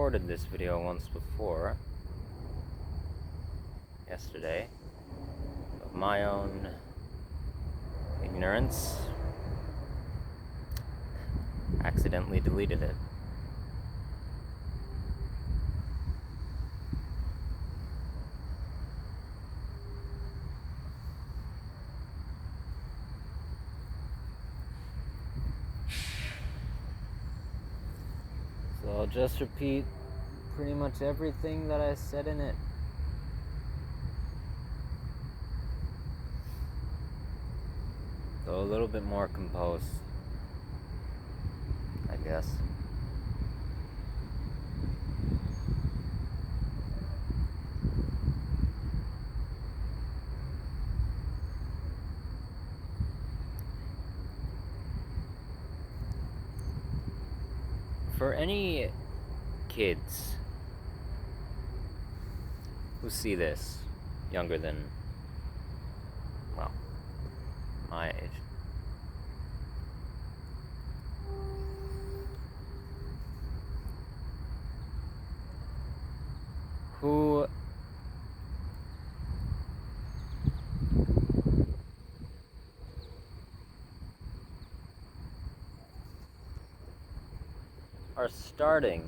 recorded this video once before, yesterday, of my own ignorance. Accidentally deleted it. So I'll just repeat pretty much everything that I said in it. So a little bit more composed, I guess. For any kids who see this, younger than, well, my age, who are starting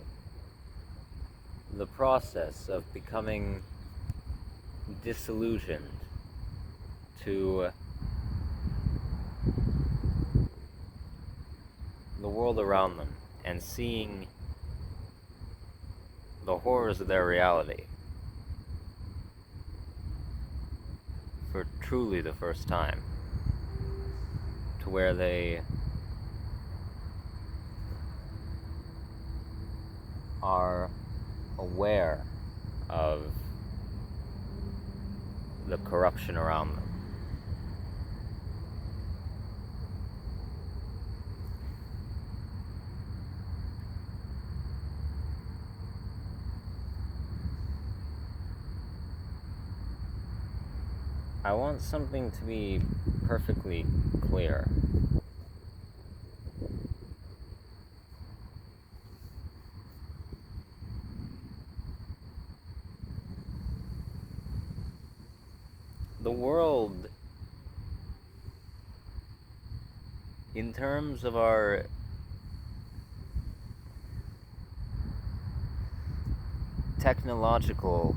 the process of becoming disillusioned to the world around them and seeing the horrors of their reality for truly the first time, to where they are aware of the corruption around them. I want something to be perfectly clear. The world, in terms of our technological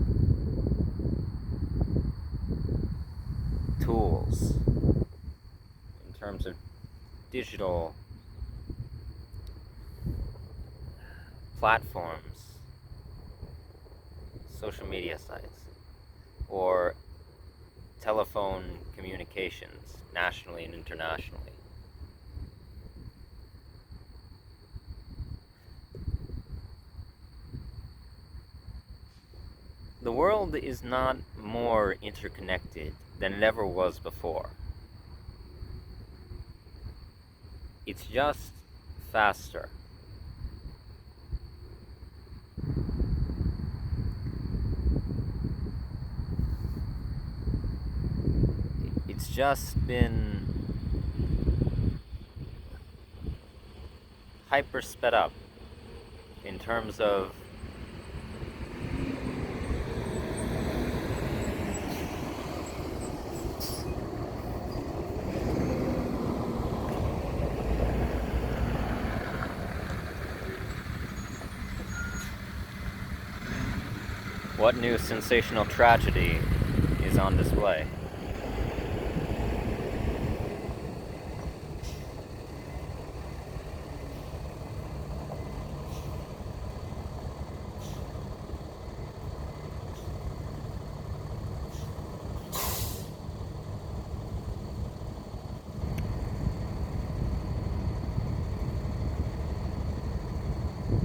tools, in terms of digital platforms, social media sites, or telephone communications, nationally and internationally. The world is not more interconnected than it ever was before. It's just faster. It's just been hyper sped up in terms of what new sensational tragedy is on display.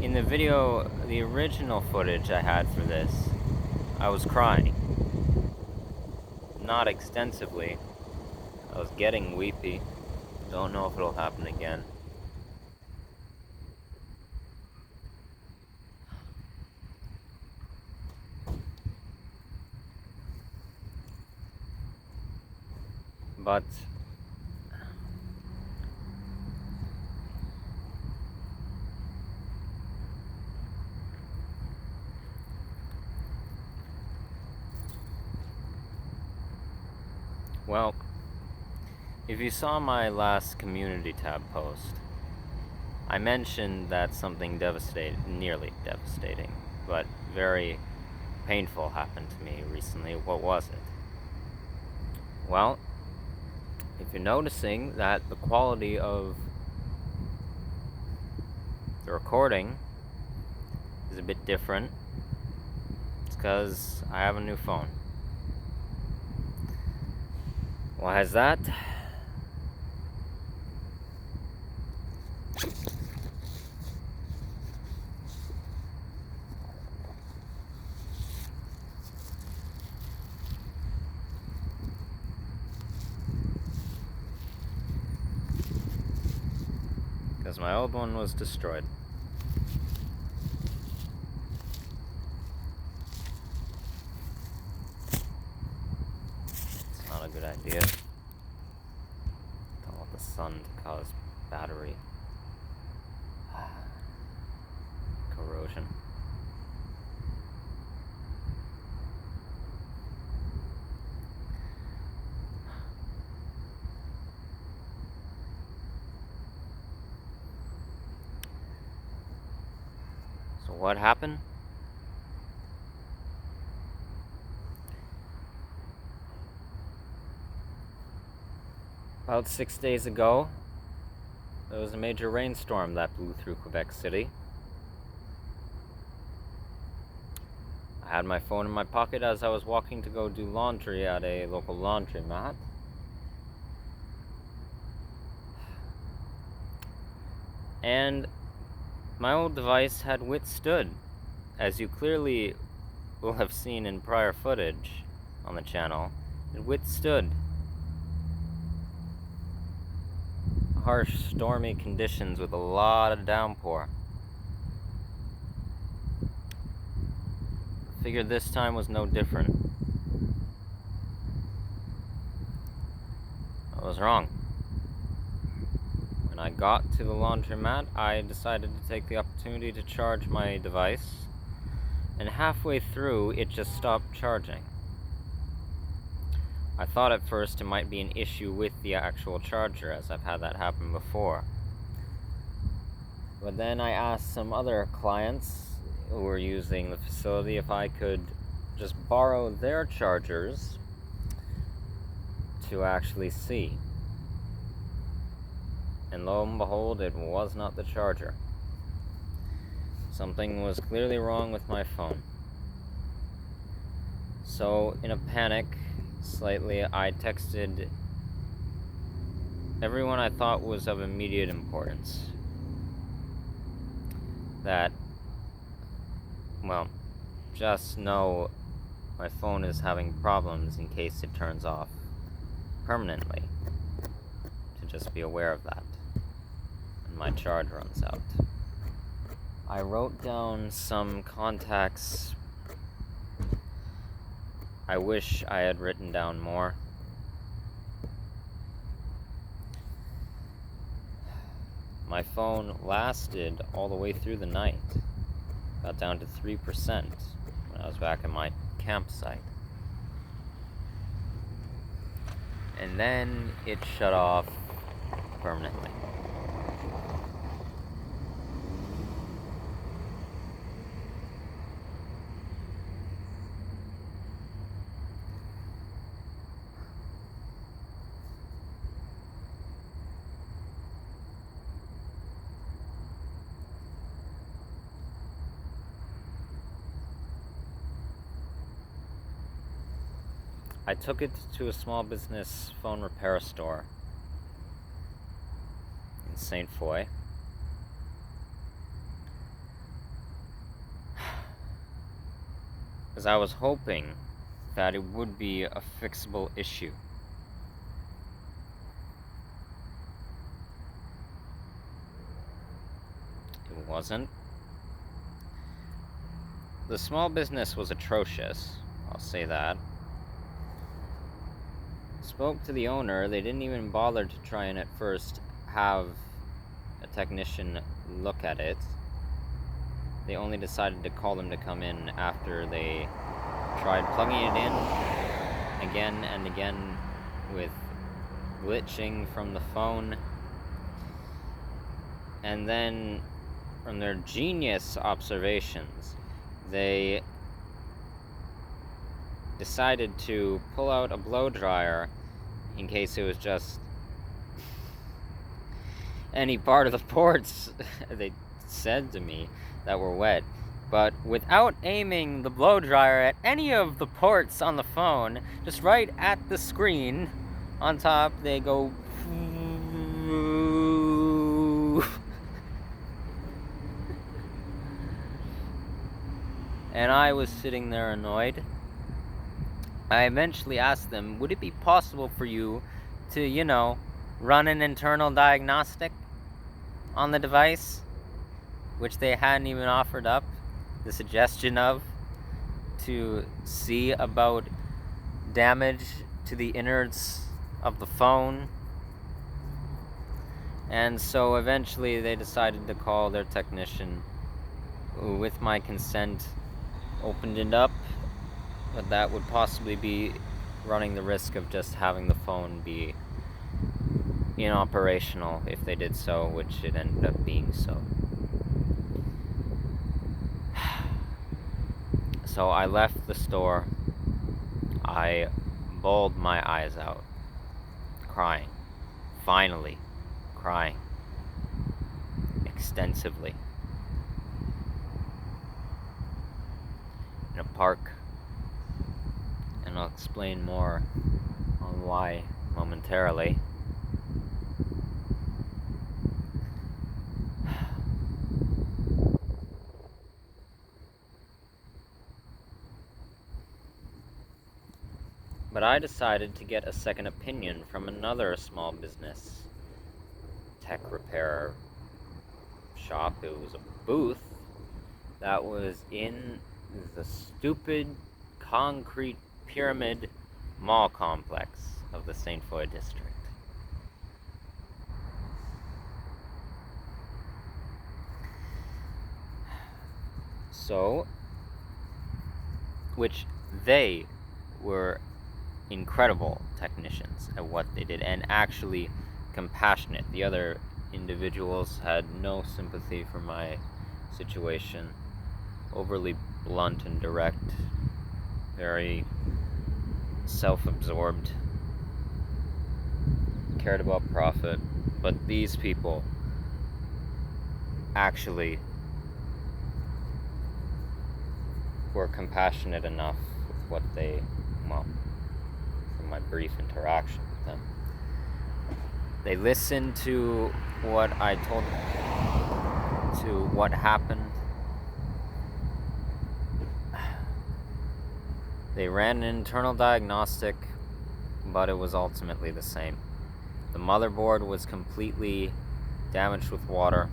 In the video, the original footage I had for this, I was crying. Not extensively. I was getting weepy. Don't know if it'll happen again. But Well, if you saw my last community tab post, I mentioned that something nearly devastating, but very painful happened to me recently. What was it? Well, if you're noticing that the quality of the recording is a bit different, it's because I have a new phone. Why is that? Because my old one was destroyed. It's not a good idea. Don't want the sun to cause battery corrosion. So what happened? About 6 days ago, there was a major rainstorm that blew through Quebec City. I had my phone in my pocket as I was walking to go do laundry at a local laundromat. And my old device had withstood, as you clearly will have seen in prior footage on the channel. It withstood harsh, stormy conditions with a lot of downpour. Figured this time was no different. I was wrong. When I got to the laundromat, I decided to take the opportunity to charge my device, and halfway through, it just stopped charging. I thought at first it might be an issue with the actual charger, as I've had that happen before. But then I asked some other clients who were using the facility if I could just borrow their chargers to actually see. And lo and behold, it was not the charger. Something was clearly wrong with my phone. So, in a panic, slightly, I texted everyone I thought was of immediate importance. That, well, just know my phone is having problems in case it turns off permanently. To just be aware of that. And my charge runs out. I wrote down some contacts. I wish I had written down more. My phone lasted all the way through the night. Got down to 3% when I was back at my campsite. And then it shut off permanently. I took it to a small business phone repair store in St. Foy. Because I was hoping that it would be a fixable issue. It wasn't. The small business was atrocious, I'll say that. Spoke to the owner. They didn't even bother to try and at first have a technician look at it. They only decided to call them to come in after they tried plugging it in again and again with glitching from the phone. And then, from their genius observations, they decided to pull out a blow dryer in case it was just any part of the ports, they said to me, that were wet. But without aiming the blow dryer at any of the ports on the phone, just right at the screen on top, they go and I was sitting there annoyed. I eventually asked them, would it be possible for you to, run an internal diagnostic on the device? Which they hadn't even offered up the suggestion of, to see about damage to the innards of the phone. And so eventually they decided to call their technician, who, with my consent, opened it up, but that would possibly be running the risk of just having the phone be inoperational if they did so, which it ended up being so. So I left the store. I bawled my eyes out, crying, finally crying, extensively, in a park, and I'll explain more on why momentarily. But I decided to get a second opinion from another small business tech repair shop. It was a booth that was in the stupid concrete pyramid mall complex of the St. Foy district. So, which they were incredible technicians at what they did, and actually compassionate. The other individuals had no sympathy for my situation, overly blunt and direct, very self-absorbed, cared about profit. But these people actually were compassionate enough with what they, from my brief interaction with them, they listened to what I told them, to what happened. They ran an internal diagnostic, but it was ultimately the same. The motherboard was completely damaged with water,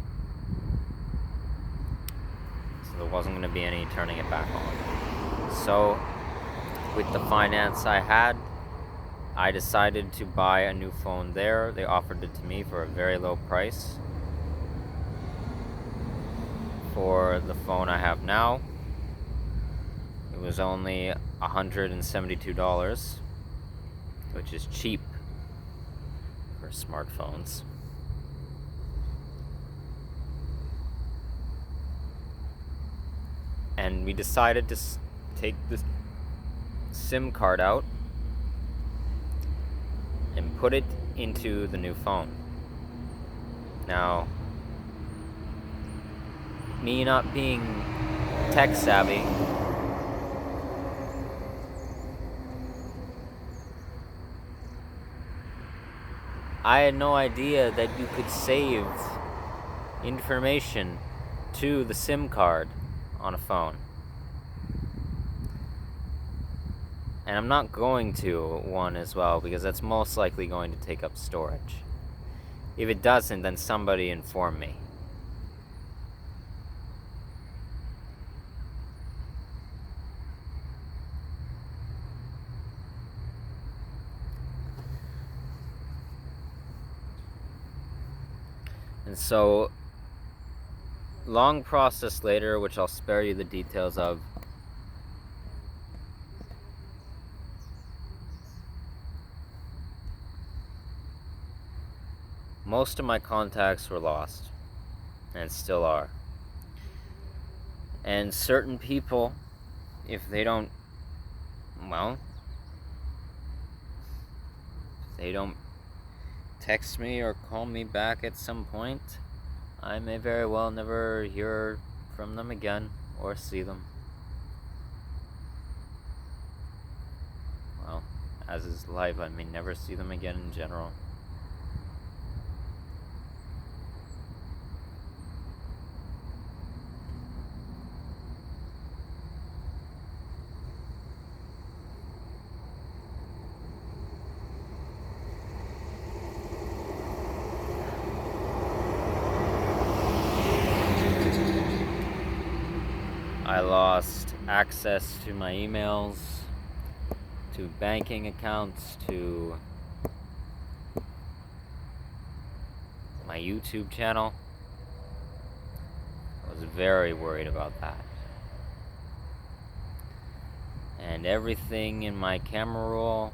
so there wasn't going to be any turning it back on. So, with the finance I had, I decided to buy a new phone there. They offered it to me for a very low price for the phone I have now. It was only $172, which is cheap for smartphones. And we decided to take the SIM card out and put it into the new phone. Now, me not being tech savvy, I had no idea that you could save information to the SIM card on a phone. And I'm not going to one as well, because that's most likely going to take up storage. If it doesn't, then somebody inform me. And so, long process later, which I'll spare you the details of, most of my contacts were lost, and still are. And certain people, if they don't text me or call me back at some point, I may very well never hear from them again or see them. Well, as is life, I may never see them again in general. I lost access to my emails, to banking accounts, to my YouTube channel. I was very worried about that. And everything in my camera roll,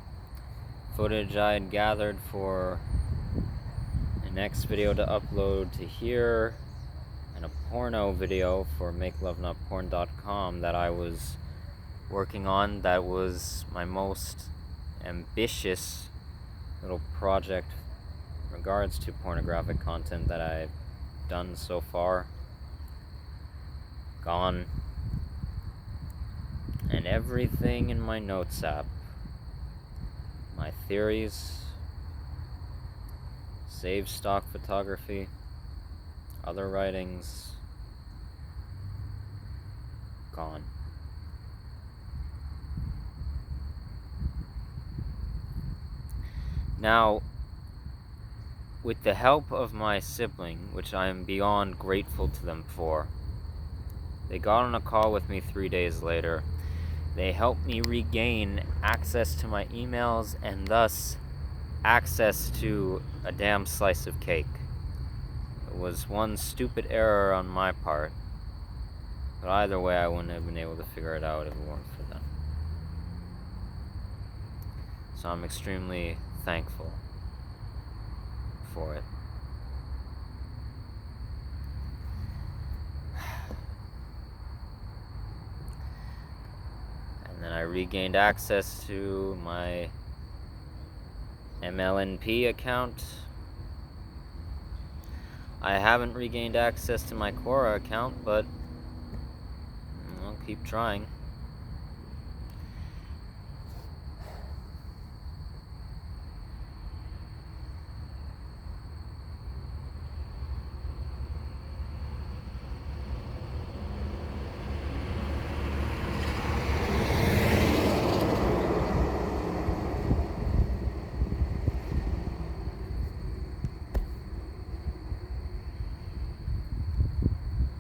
footage I had gathered for the next video to upload to here, and a porno video for makelovenotporn.com that I was working on, that was my most ambitious little project in regards to pornographic content that I've done so far. Gone. And everything in my notes app, my theories, save stock photography, other writings, gone. Now, with the help of my sibling, which I am beyond grateful to them for, they got on a call with me 3 days later. They helped me regain access to my emails and thus access to a damn slice of cake. It was one stupid error on my part, but either way I wouldn't have been able to figure it out if it weren't for them. So I'm extremely thankful for it. And then I regained access to my MLNP account. I haven't regained access to my Quora account, but I'll keep trying.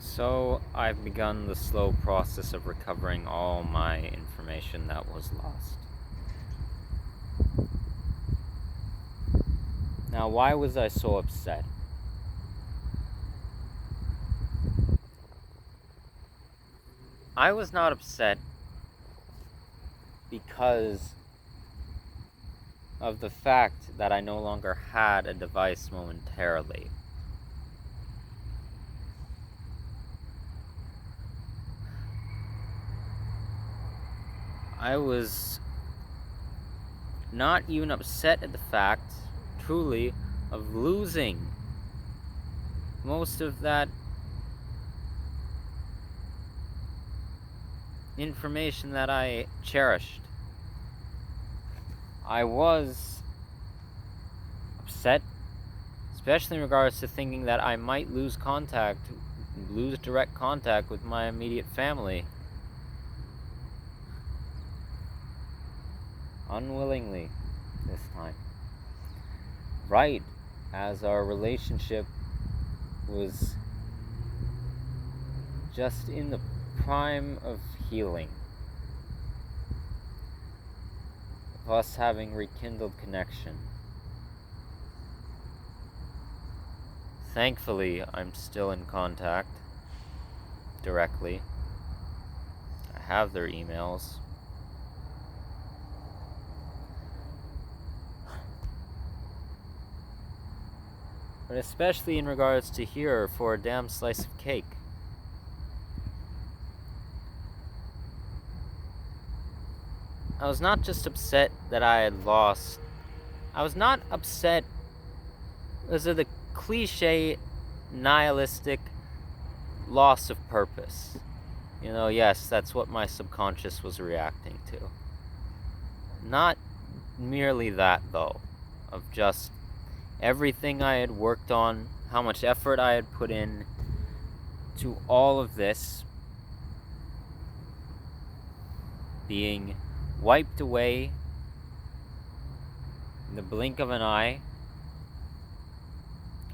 So I've begun the slow process of recovering all my information that was lost. Now, why was I so upset? I was not upset because of the fact that I no longer had a device momentarily. I was not even upset at the fact, truly, of losing most of that information that I cherished. I was upset, especially in regards to thinking that I might lose direct contact with my immediate family. Unwillingly, this time. Right as our relationship was just in the prime of healing, of us having rekindled connection. Thankfully, I'm still in contact directly. I have their emails. but especially in regards to here for a damn slice of cake. I was not just upset that I had lost. I was not upset because of the cliche, nihilistic loss of purpose. Yes, that's what my subconscious was reacting to. Not merely that, though, of just everything I had worked on, how much effort I had put in to all of this being wiped away in the blink of an eye,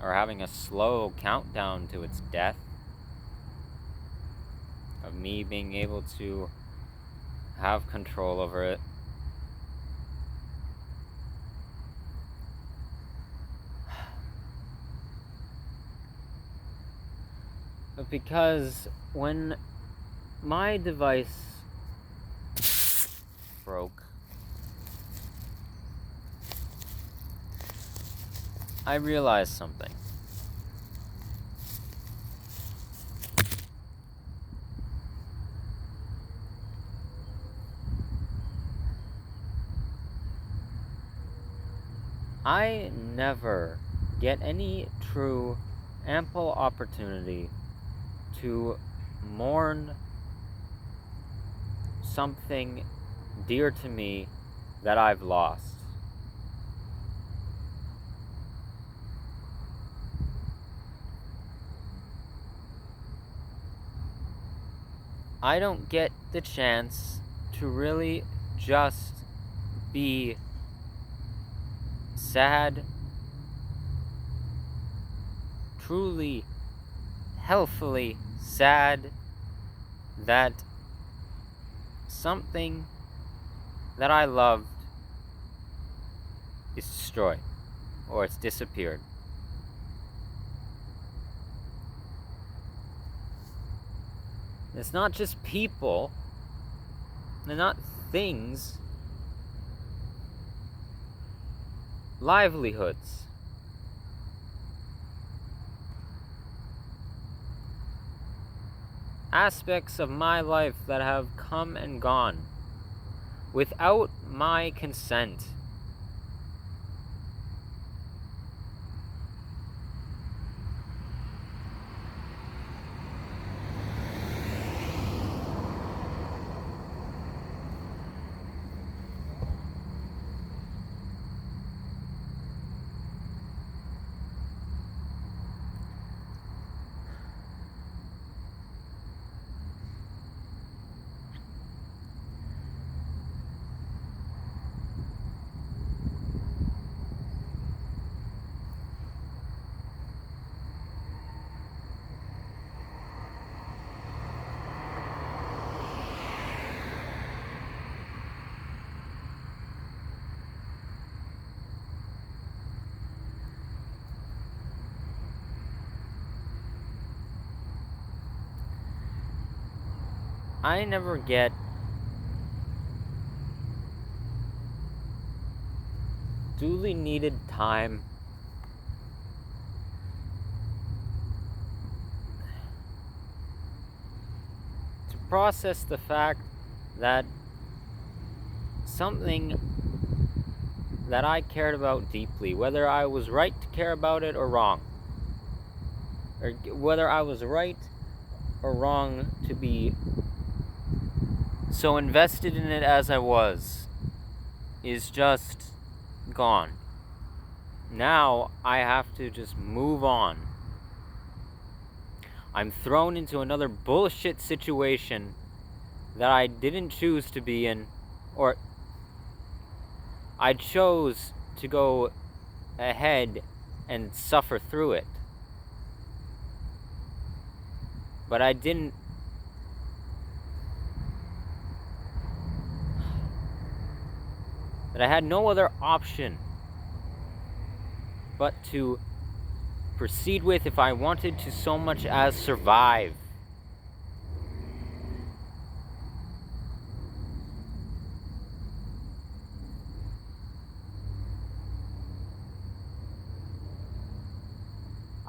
or having a slow countdown to its death, of me being able to have control over it. But because when my device broke, I realized something. I never get any true, ample opportunity to mourn something dear to me that I've lost. I don't get the chance to really just be sad, truly, healthfully sad that something that I loved is destroyed, or it's disappeared. It's not just people, they're not things, livelihoods. Aspects of my life that have come and gone without my consent. I never get duly needed time to process the fact that something that I cared about deeply, whether I was right to care about it or wrong, or whether I was right or wrong to be so invested in it as I was, is just gone. Now I have to just move on. I'm thrown into another bullshit situation that I didn't choose to be in, or I chose to go ahead and suffer through it. But I didn't. That I had no other option but to proceed with if I wanted to so much as survive.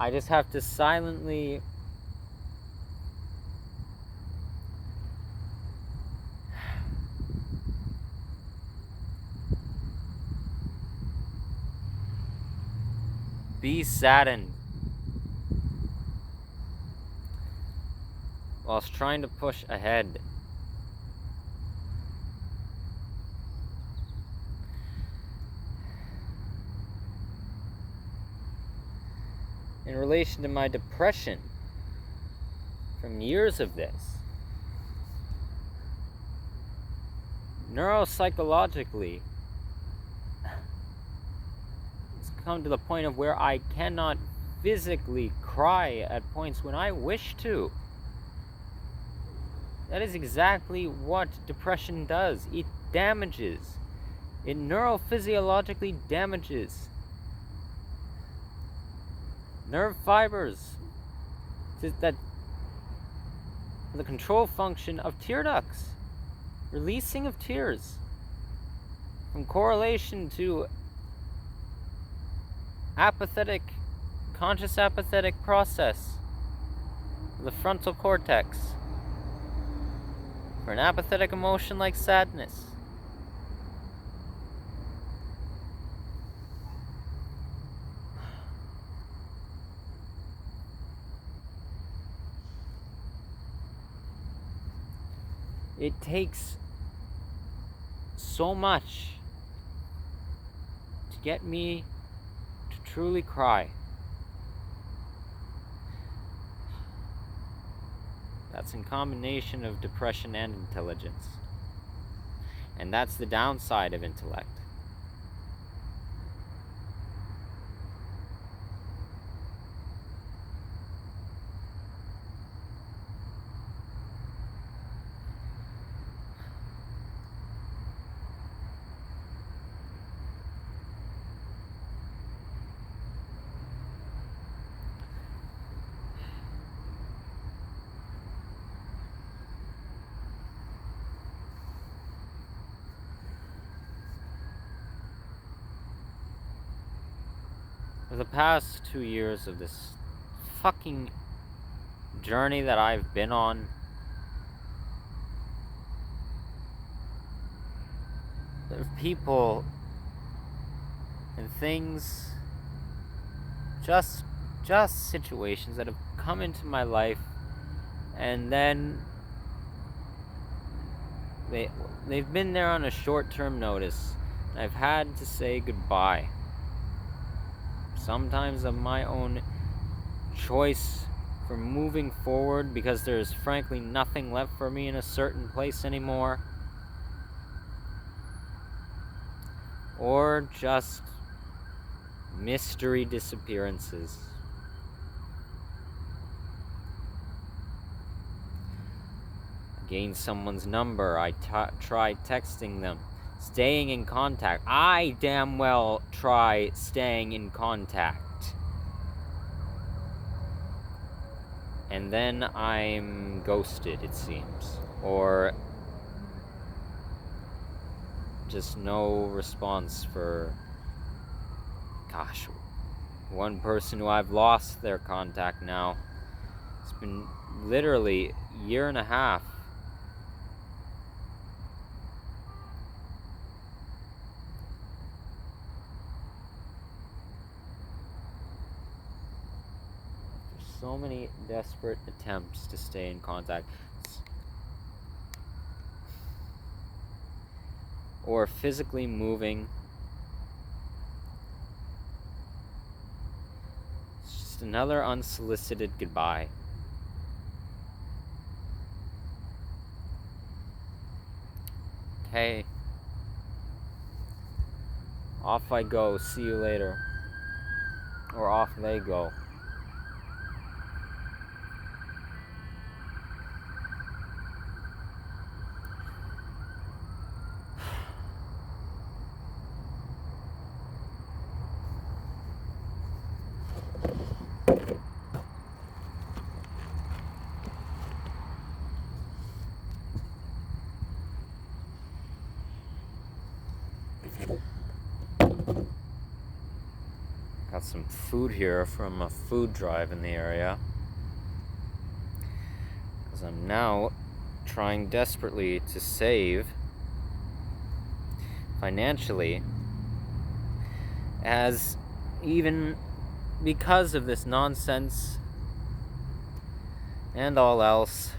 I just have to silently be saddened whilst trying to push ahead. In relation to my depression from years of this, neuropsychologically, it's come to the point of where I cannot physically cry at points when I wish to. That is exactly what depression does. It damages. It neurophysiologically damages nerve fibers, that the control function of tear ducts, releasing of tears, from correlation to apathetic, conscious apathetic process of the frontal cortex for an apathetic emotion like sadness. It takes so much to get me to truly cry. That's in combination of depression and intelligence. And that's the downside of intellect. For the past 2 years of this fucking journey that I've been on, there are people and things, just situations that have come into my life, and then they've been there on a short-term notice, and I've had to say goodbye. Sometimes of my own choice for moving forward, because there's frankly nothing left for me in a certain place anymore. Or just mystery disappearances. I gained someone's number, I tried texting them, staying in contact. I damn well try staying in contact. And then I'm ghosted, it seems. Or just no response for, gosh, one person who I've lost their contact now. It's been literally a year and a half. There's so many desperate attempts to stay in contact. Or physically moving. It's just another unsolicited goodbye. Okay. Off I go. See you later. Or off they go. Got some food here from a food drive in the area, because I'm now trying desperately to save financially, as even because of this nonsense and all else,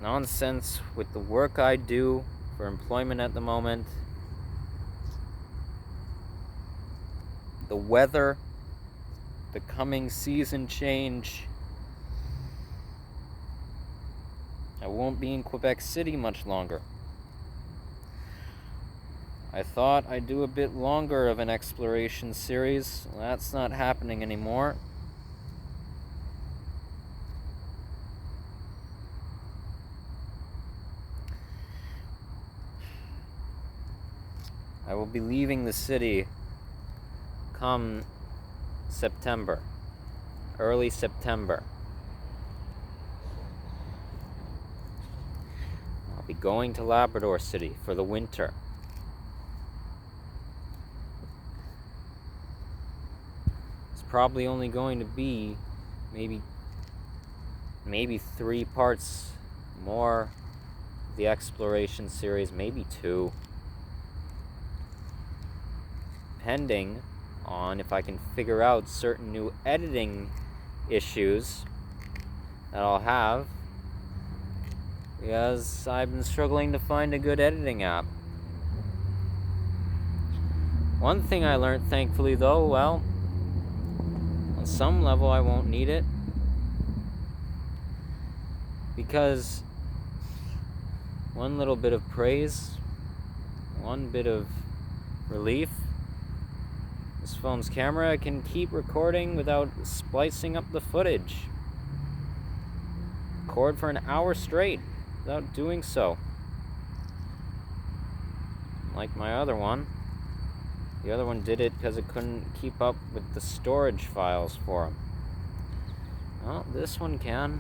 nonsense with the work I do for employment at the moment, the weather, the coming season change. I won't be in Quebec City much longer. I thought I'd do a bit longer of an exploration series. That's not happening anymore. I will be leaving the city come September, early September. I'll be going to Labrador City for the winter. It's probably only going to be maybe 3 parts more of the exploration series, maybe 2. Depending on if I can figure out certain new editing issues that I'll have, because I've been struggling to find a good editing app. One thing I learned, thankfully, though, well, on some level I won't need it, because one little bit of praise, one bit of relief, this phone's camera can keep recording without splicing up the footage. Record for an hour straight without doing so. Like my other one. The other one did it because it couldn't keep up with the storage files for him. Well, this one can.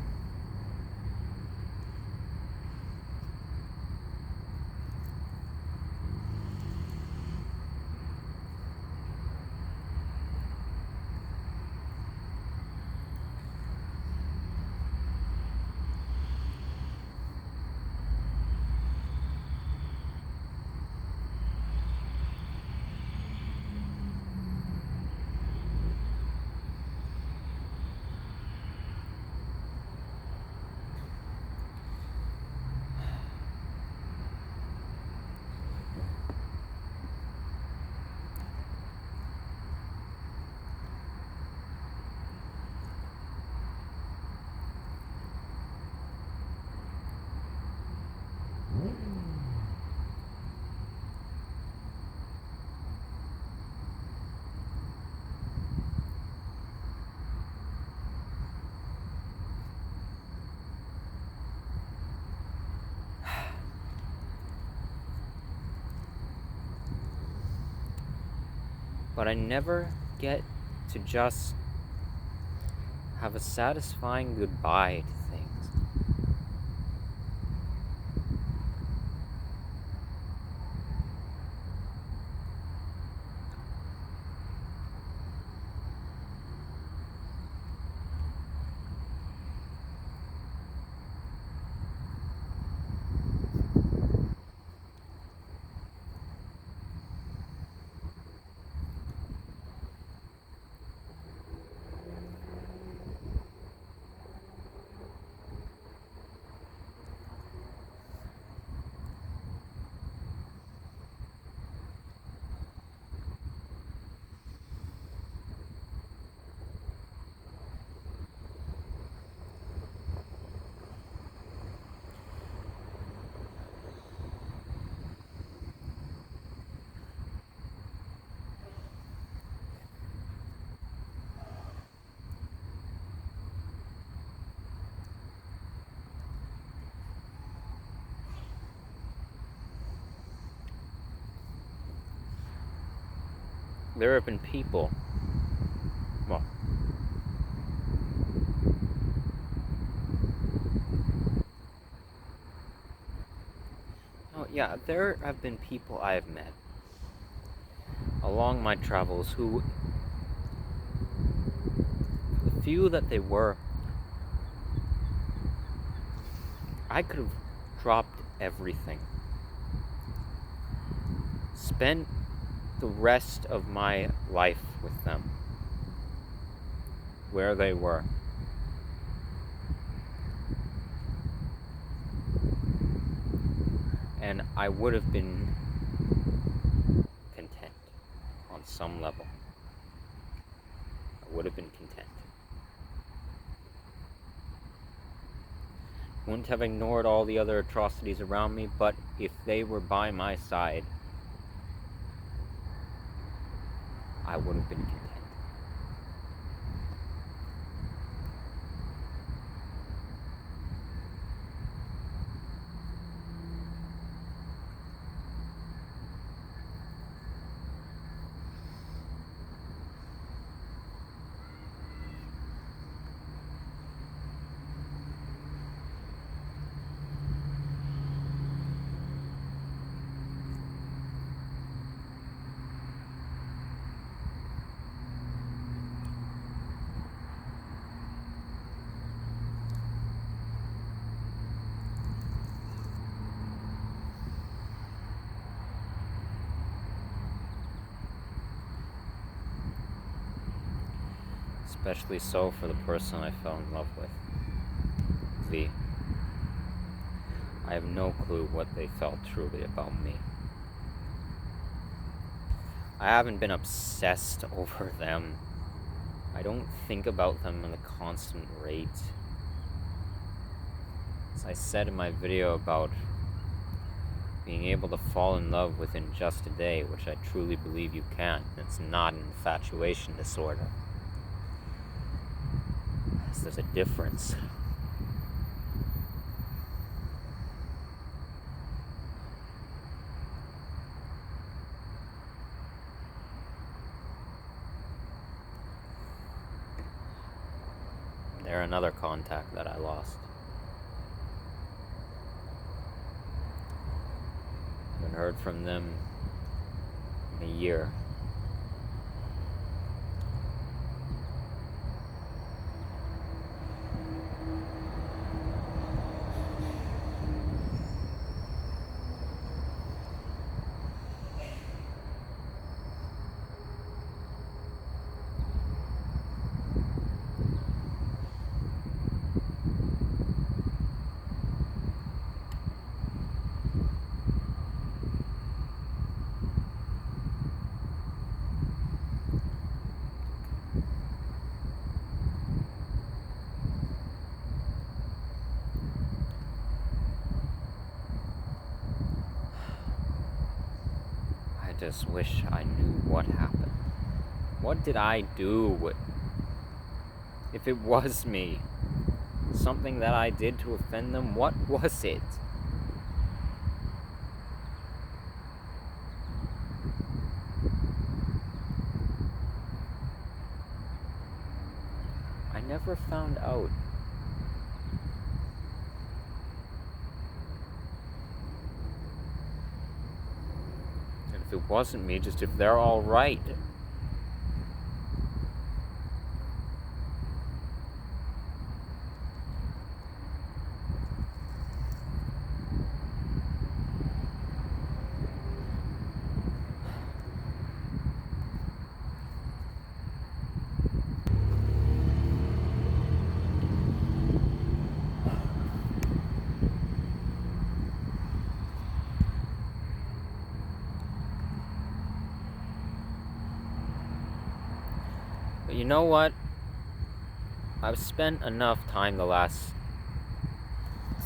But I never get to just have a satisfying goodbye to things. There have been people, well, oh yeah, there have been people I have met along my travels who, the few that they were, I could have dropped everything, spent the rest of my life with them, where they were. And I would have been content on some level. I would have been content. Wouldn't have ignored all the other atrocities around me, but if they were by my side, I would have been content. Especially so for the person I fell in love with, V. I have no clue what they felt truly about me. I haven't been obsessed over them. I don't think about them at a constant rate. As I said in my video about being able to fall in love within just a day, which I truly believe you can, it's not an infatuation disorder. There's a difference. They're another contact that I lost. Haven't heard from them in a year. I just wish I knew what happened. What did I do? If it was me, something that I did to offend them, what was it? I never found out. And if it wasn't me, just if they're all right. But you know what? I've spent enough time the last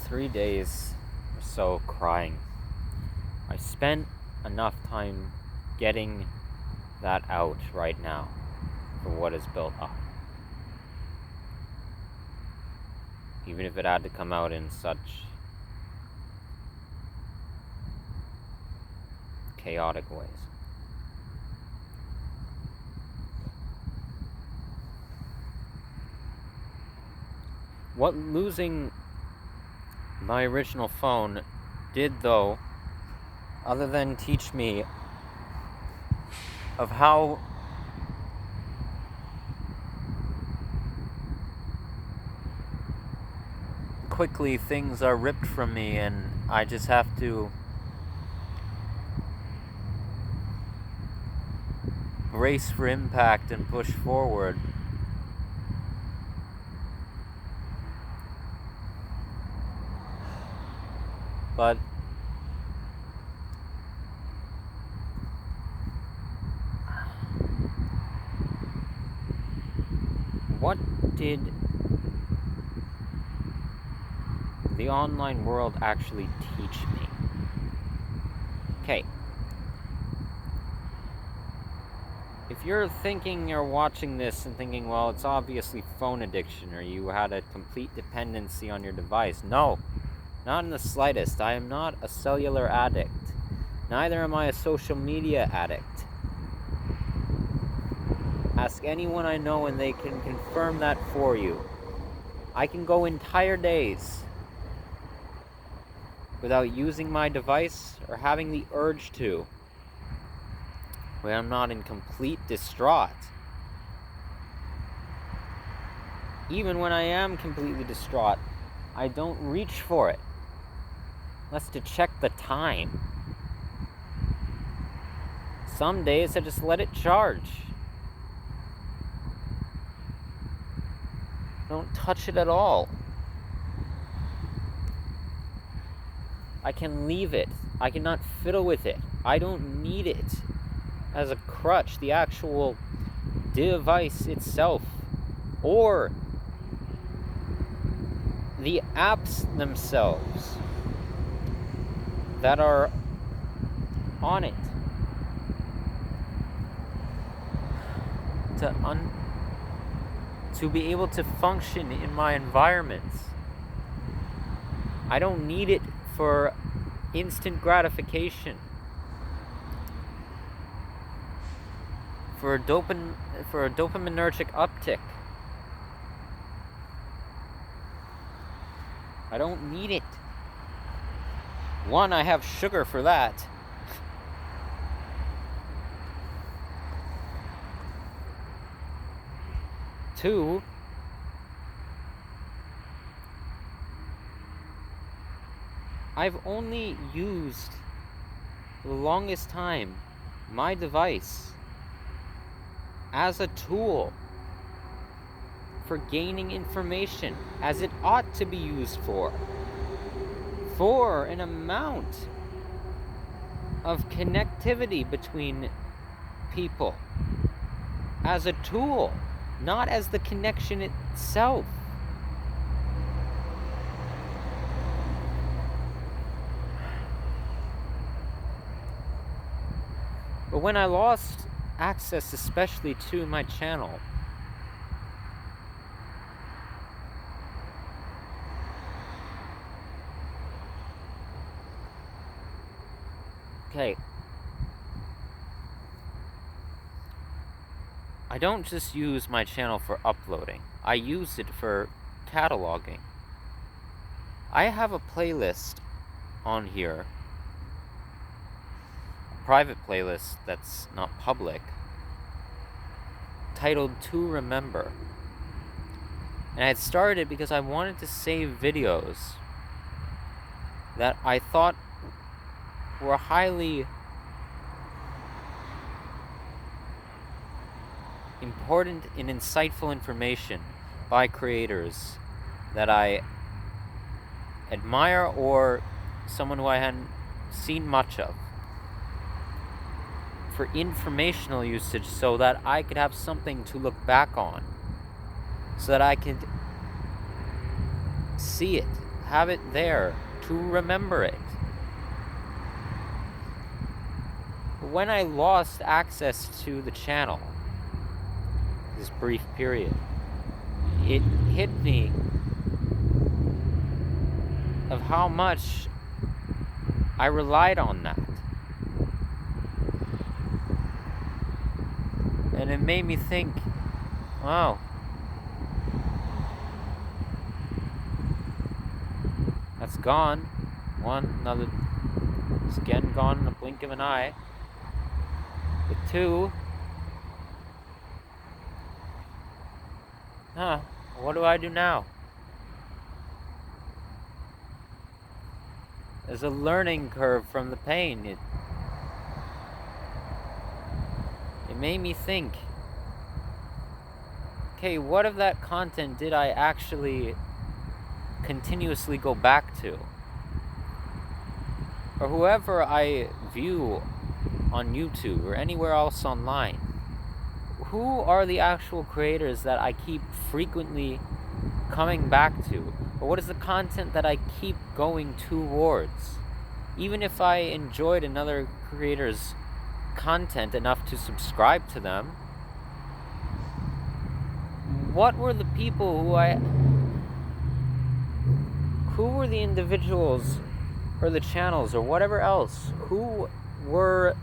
3 days or so crying. I've spent enough time getting that out right now for what is built up. Even if it had to come out in such chaotic ways. What losing my original phone did, though, other than teach me of how quickly things are ripped from me, and I just have to brace for impact and push forward. But what did the online world actually teach me? Okay. If you're thinking or watching this and thinking, well, it's obviously phone addiction, or you had a complete dependency on your device. No, not in the slightest. I am not a cellular addict. Neither am I a social media addict. Ask anyone I know and they can confirm that for you. I can go entire days without using my device or having the urge to, when I'm not in complete distraught. Even when I am completely distraught, I don't reach for it, unless to check the time. Some days I just let it charge. Don't touch it at all. I can leave it. I cannot fiddle with it. I don't need it as a crutch, the actual device itself, or the apps themselves that are on it to be able to function in my environments. I don't need it for instant gratification, for a dopaminergic uptick. I don't need it. One, I have sugar for that. Two, I've only used the longest time my device as a tool for gaining information, as it ought to be used for an amount of connectivity between people, as a tool, not as the connection itself. But when I lost access, especially to my channel, okay, I don't just use my channel for uploading. I use it for cataloging. I have a playlist on here, a private playlist that's not public, titled To Remember. And I had started it because I wanted to save videos that I thought were highly important and insightful information by creators that I admire or someone who I hadn't seen much of, for informational usage, so that I could have something to look back on, so that I could see it, have it there, to remember it. When I lost access to the channel, this brief period, it hit me of how much I relied on that. And it made me think, wow, that's gone. It's again gone in the blink of an eye. But two, Huh, what do I do now? There's a learning curve from the pain. It made me think, okay, what of that content did I actually continuously go back to? Or whoever I view on YouTube or anywhere else online, who are the actual creators that I keep frequently coming back to? Or what is the content that I keep going towards? Even if I enjoyed another creator's content enough to subscribe to them, what were the people who were the individuals or the channels or whatever else, who were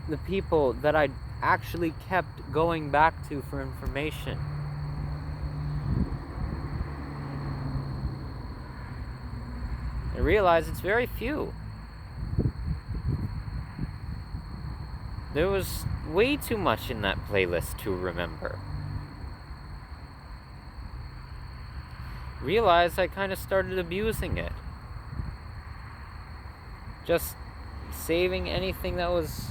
the people that I actually kept going back to for information? I realize it's very few. There was way too much in that playlist to remember. Realized I kind of started abusing it. Just saving anything that was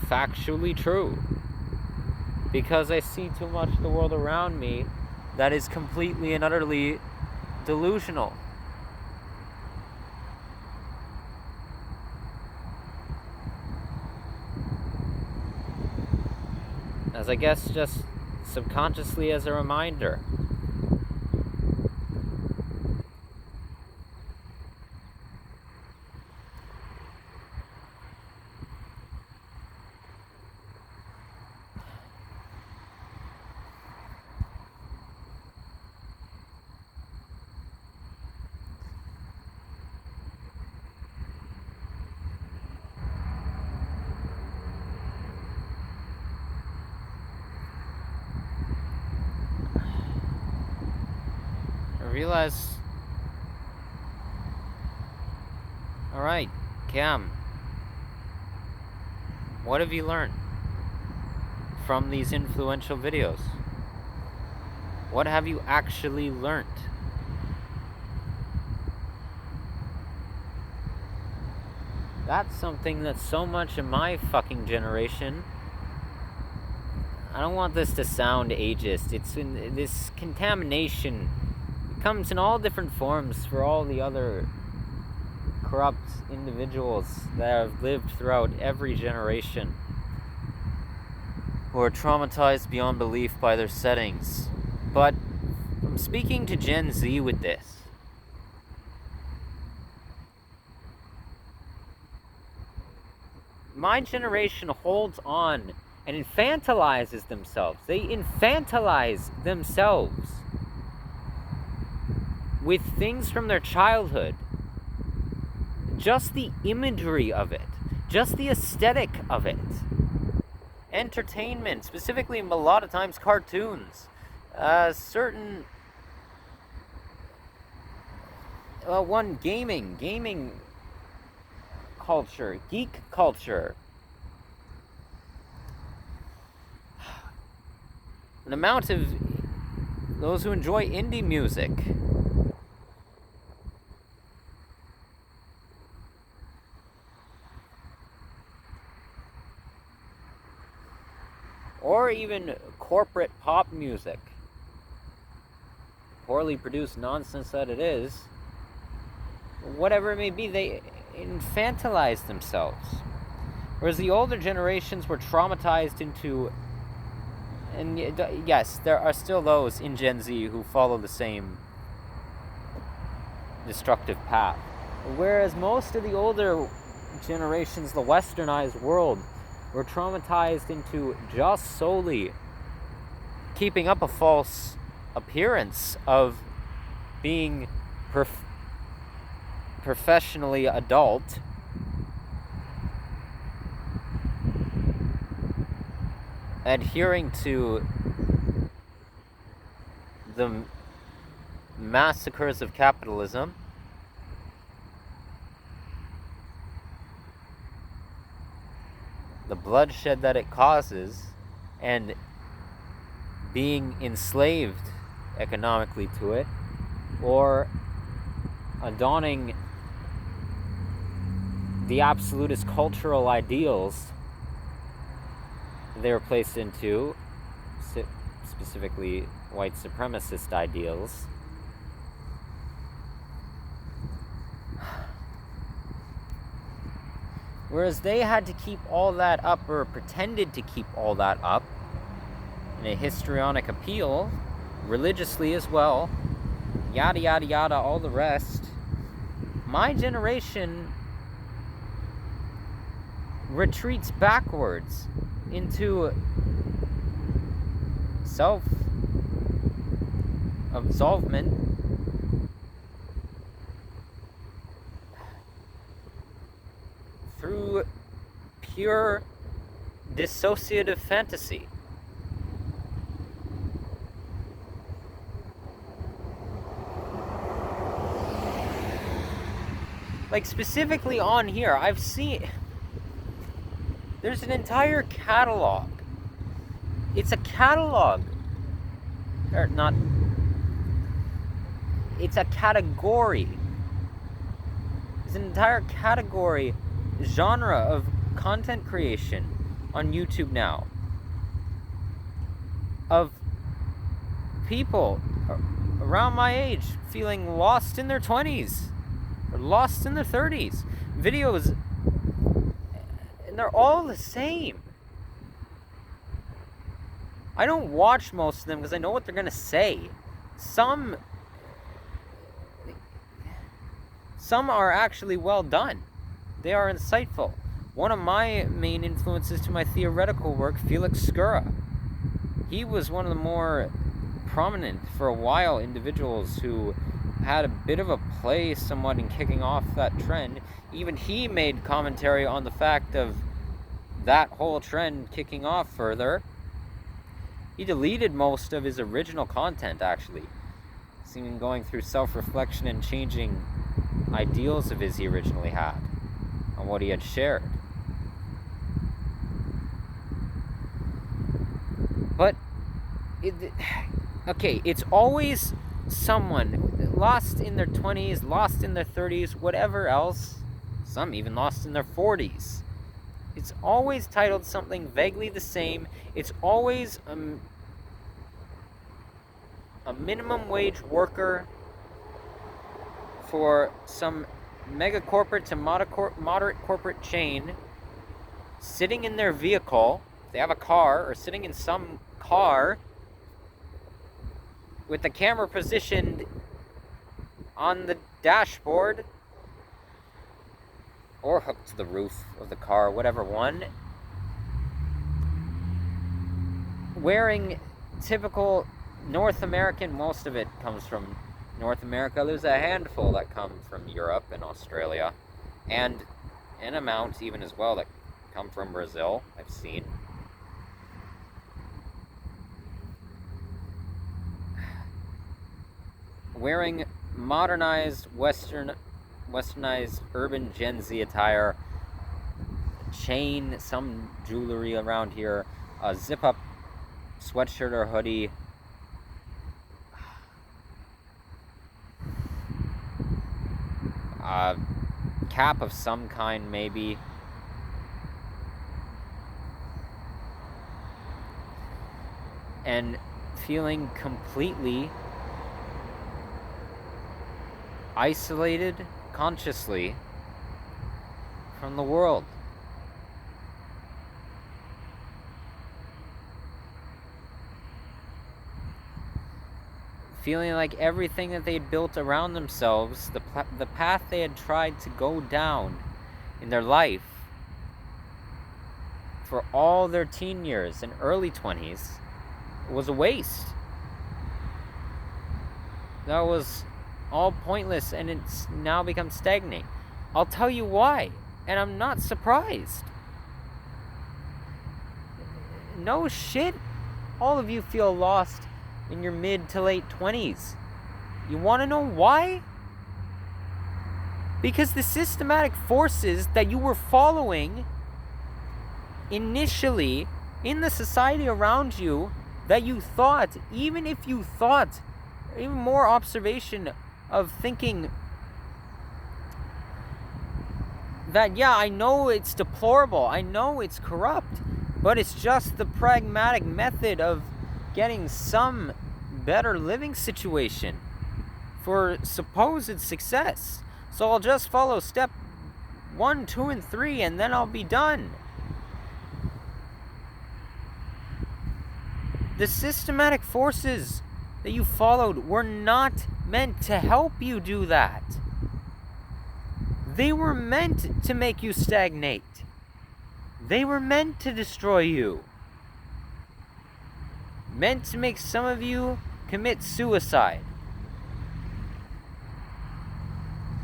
factually true. Because I see too much of the world around me that is completely and utterly delusional. As I guess just subconsciously as a reminder. Realize, alright, Cam, what have you learned from these influential videos? What have you actually learned? That's something that so much of my fucking generation, I don't want this to sound ageist, it's in this contamination. It comes in all different forms for all the other corrupt individuals that have lived throughout every generation, who are traumatized beyond belief by their settings. But I'm speaking to Gen Z with this. My generation holds on and infantilizes themselves. They infantilize themselves with things from their childhood. Just the imagery of it, just the aesthetic of it. Entertainment, specifically a lot of times cartoons, certain gaming culture, geek culture, an amount of those who enjoy indie music. Or even corporate pop music. Poorly produced nonsense that it is. Whatever it may be, they infantilize themselves. Whereas the older generations were traumatized into... And yes, there are still those in Gen Z who follow the same destructive path. Whereas most of the older generations, the westernized world, were traumatized into just solely keeping up a false appearance of being professionally adult, adhering to the massacres of capitalism, the bloodshed that it causes and being enslaved economically to it, or adorning the absolutist cultural ideals they were placed into, specifically white supremacist ideals. Whereas they had to keep all that up, or pretended to keep all that up, in a histrionic appeal, religiously as well, yada yada yada, all the rest. My generation retreats backwards into self-absolvement through pure dissociative fantasy. Like, specifically on here, I've seen... There's an entire catalog. It's a catalog. Or not... It's a category. It's an entire category, genre of content creation on YouTube now. Of people around my age feeling lost in their 20s. Or lost in their 30s. Videos... And they're all the same. I don't watch most of them because I know what they're going to say. Some are actually well done. They are insightful. One of my main influences to my theoretical work, Felix Skura. He was one of the more prominent, for a while, individuals who had a bit of a play somewhat in kicking off that trend. Even he made commentary on the fact of that whole trend kicking off further. He deleted most of his original content, actually. Seeming going through self-reflection and changing ideals of his he originally had on what he had shared. But, it's always someone lost in their 20s, lost in their 30s, whatever else. Some even lost in their 40s. It's always titled something vaguely the same. It's always a minimum wage worker for some mega corporate to moderate corporate chain sitting in their vehicle. They have a car, or sitting in some car with the camera positioned on the dashboard or hooked to the roof of the car, whatever one, wearing typical North American, most of it comes from North America. There's a handful that come from Europe and Australia, and an amount even as well that come from Brazil, I've seen. Wearing modernized westernized urban Gen Z attire, chain, some jewelry around here, a zip-up sweatshirt or hoodie, a cap of some kind maybe, and feeling completely isolated consciously from the world. Feeling like everything that they'd built around themselves, the path they had tried to go down in their life for all their teen years and early 20s, was a waste. That was all pointless, and it's now become stagnant. I'll tell you why, and I'm not surprised. No shit, all of you feel lost in your mid to late 20s. You want to know why? Because the systematic forces that you were following initially in the society around you that you thought, even if you thought, even more observation of thinking that, yeah, I know it's deplorable, I know it's corrupt, but it's just the pragmatic method of getting some better living situation for supposed success. So I'll just follow step 1, 2, and 3, and then I'll be done. The systematic forces that you followed were not meant to help you do that. They were meant to make you stagnate. They were meant to destroy you. Meant to make some of you commit suicide.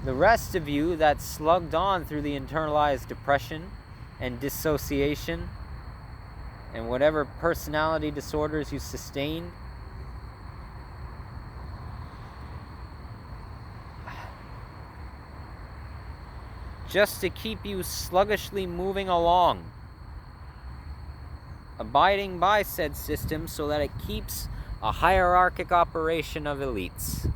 The rest of you that slugged on through the internalized depression and dissociation and whatever personality disorders you sustained, just to keep you sluggishly moving along, abiding by said system so that it keeps a hierarchic operation of elites,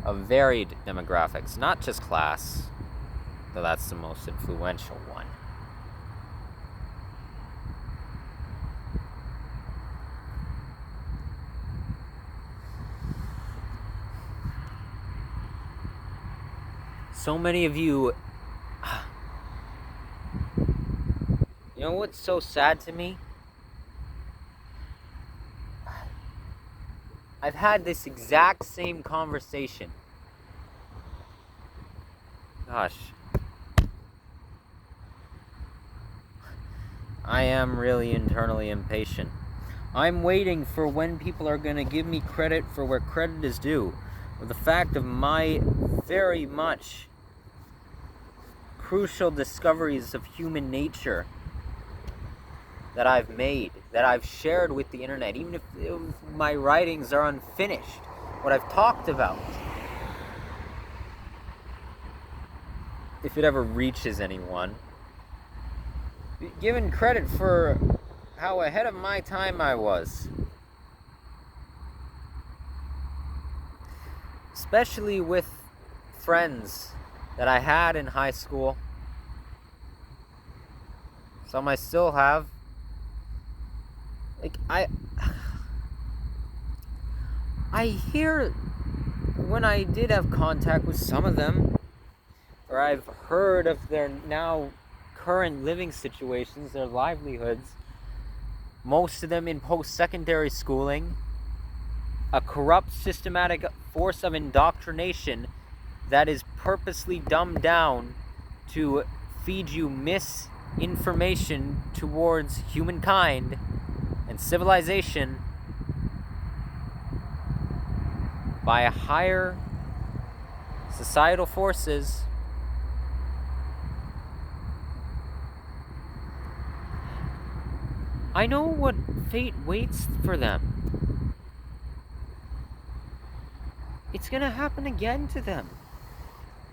of varied demographics, not just class, though that's the most influential one. So many of you, you know what's so sad to me? I've had this exact same conversation. Gosh. I am really internally impatient. I'm waiting for when people are going to give me credit for where credit is due. With the fact of my very much crucial discoveries of human nature that I've made, that I've shared with the internet, even if my writings are unfinished, what I've talked about, if it ever reaches anyone, given credit for how ahead of my time I was. Especially with friends that I had in high school. Some I still have. Like, I hear when I did have contact with some of them, or I've heard of their now current living situations, their livelihoods, most of them in post-secondary schooling, a corrupt systematic force of indoctrination that is purposely dumbed down to feed you misinformation towards humankind and civilization by higher societal forces. I know what fate waits for them. It's gonna happen again to them.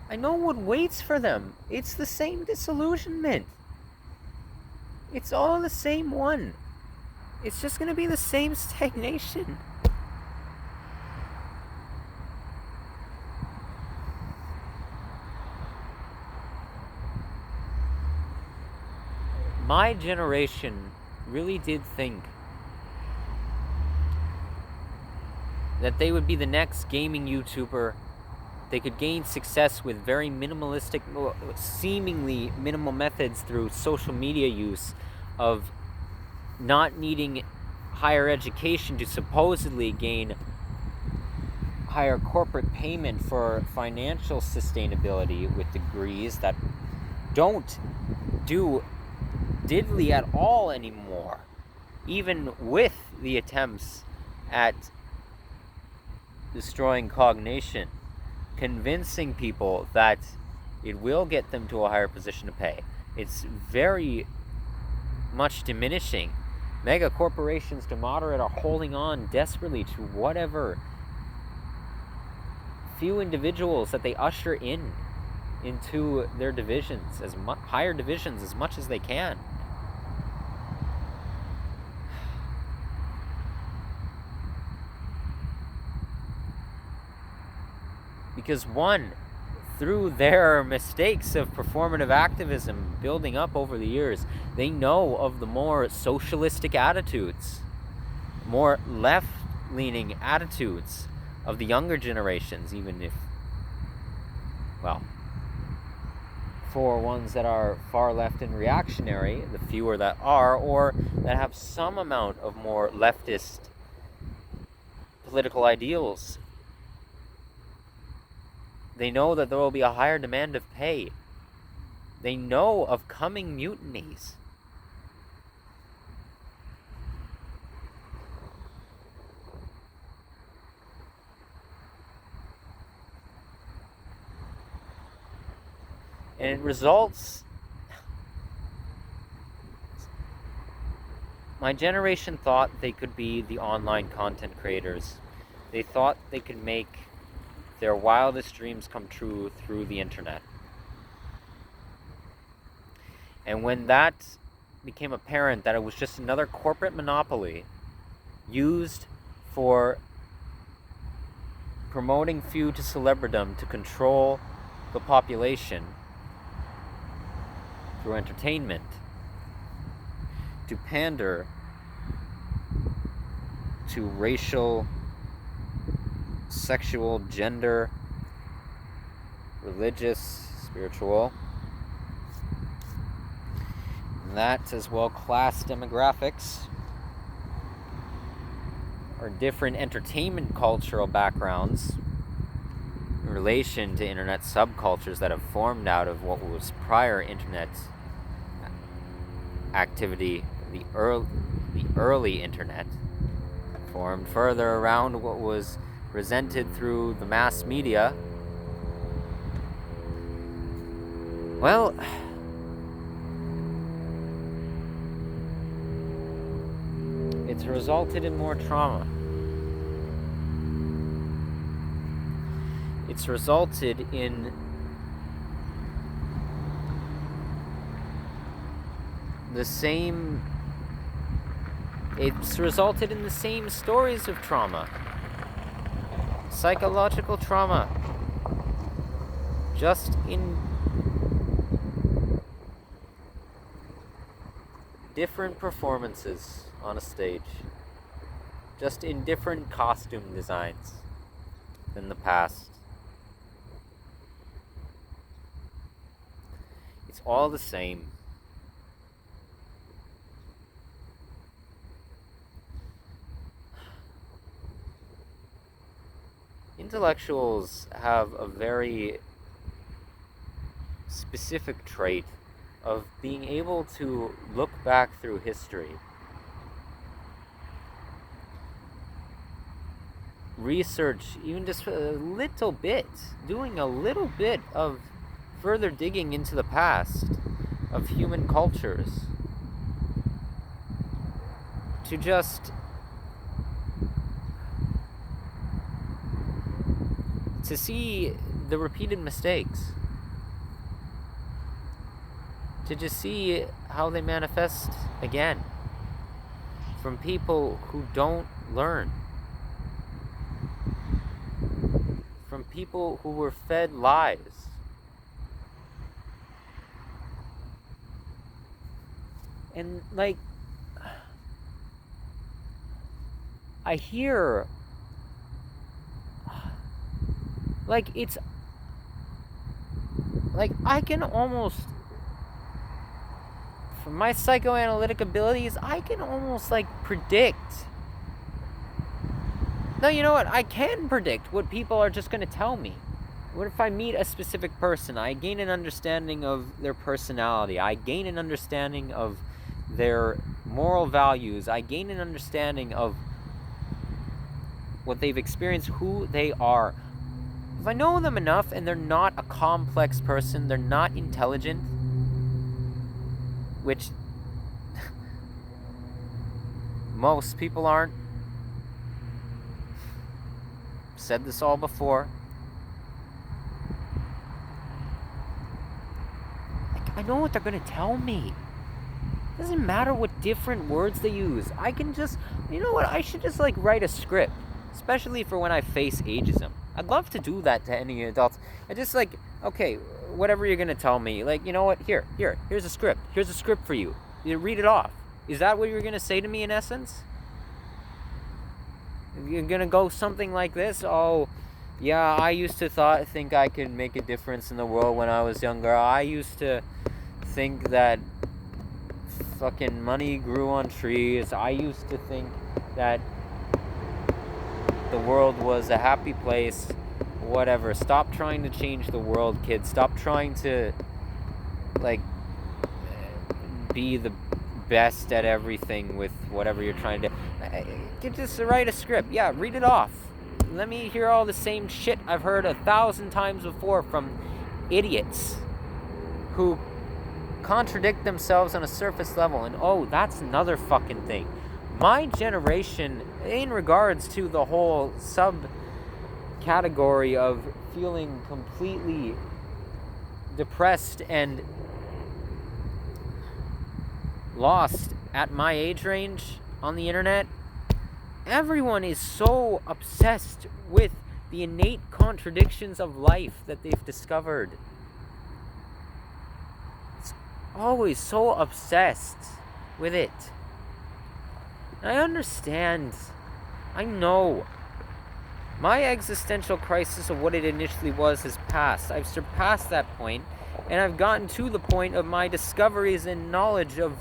I know what waits for them. It's the same disillusionment. It's all the same one. It's just gonna be the same stagnation. My generation really did think that they would be the next gaming YouTuber. They could gain success with very minimalistic, seemingly minimal methods through social media use, of not needing higher education to supposedly gain higher corporate payment for financial sustainability with degrees that don't do diddly at all anymore, even with the attempts at destroying cognition, convincing people that it will get them to a higher position to pay. It's very much diminishing. Mega corporations to moderate are holding on desperately to whatever few individuals that they usher in into their divisions, higher divisions, as much as they can. Because one, through their mistakes of performative activism building up over the years, they know of the more socialistic attitudes, more left-leaning attitudes of the younger generations, even if, well, for ones that are far left and reactionary, the fewer that are, or that have some amount of more leftist political ideals, they know that there will be a higher demand of pay. They know of coming mutinies. And it results... My generation thought they could be the online content creators. They thought they could make their wildest dreams come true through the internet. And when that became apparent that it was just another corporate monopoly used for promoting few to celebridom to control the population through entertainment, to pander to racial, sexual, gender, religious, spiritual, and that as well class demographics, or different entertainment cultural backgrounds in relation to internet subcultures that have formed out of what was prior internet activity, the early internet, formed further around what was presented through the mass media. Well, it's resulted in more trauma. It's resulted in the same stories of trauma. Psychological trauma. Just in different performances on a stage. Just in different costume designs than the past. It's all the same. Intellectuals have a very specific trait of being able to look back through history, research even just a little bit, doing a little bit of further digging into the past of human cultures, to just to see the repeated mistakes, to just see how they manifest again from people who don't learn, from people who were fed lies. And like, I hear, like, it's like I can almost, from my psychoanalytic abilities, I can almost like predict. No, you know what? I can predict what people are just going to tell me. What if I meet a specific person? I gain an understanding of their personality. I gain an understanding of their moral values. I gain an understanding of what they've experienced, who they are. If I know them enough and they're not a complex person, they're not intelligent, which most people aren't. Said this all before. I know what they're gonna tell me. It doesn't matter what different words they use. I can just, you know what, I should just like write a script, especially for when I face ageism. I'd love to do that to any adults. I just like, okay, whatever you're gonna tell me, like, you know what, here's a script. Here's a script for you. You read it off. Is that what you're gonna say to me in essence? You're gonna go something like this? Oh, yeah, I used to think I could make a difference in the world when I was younger. I used to think that fucking money grew on trees. I used to think that the world was a happy place. Whatever. Stop trying to change the world, kids. Stop trying to, like, be the best at everything with whatever you're trying to. Just write a script. Yeah, read it off. Let me hear all the same shit I've heard 1,000 times before from idiots who contradict themselves on a surface level. And oh, that's another fucking thing. My generation, in regards to the whole subcategory of feeling completely depressed and lost at my age range on the internet, everyone is so obsessed with the innate contradictions of life that they've discovered. It's always so obsessed with it. And I understand. I know. My existential crisis of what it initially was has passed. I've surpassed that point, and I've gotten to the point of my discoveries and knowledge of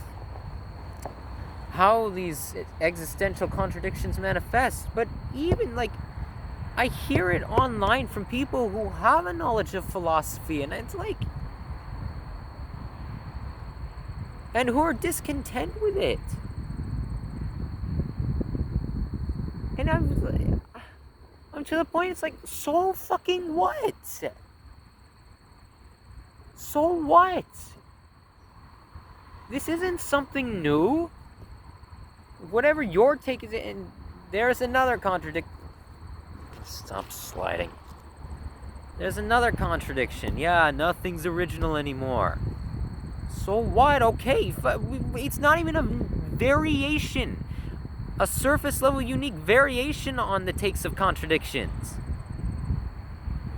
how these existential contradictions manifest. But even, like, I hear it online from people who have a knowledge of philosophy, and it's like, and who are discontent with it. And I'm to the point, it's like, so fucking what? So what? This isn't something new. Whatever your take is, and there's another contradiction. Stop sliding. There's another contradiction. Yeah, nothing's original anymore. So what? Okay, it's not even a variation. A surface level unique variation on the takes of contradictions.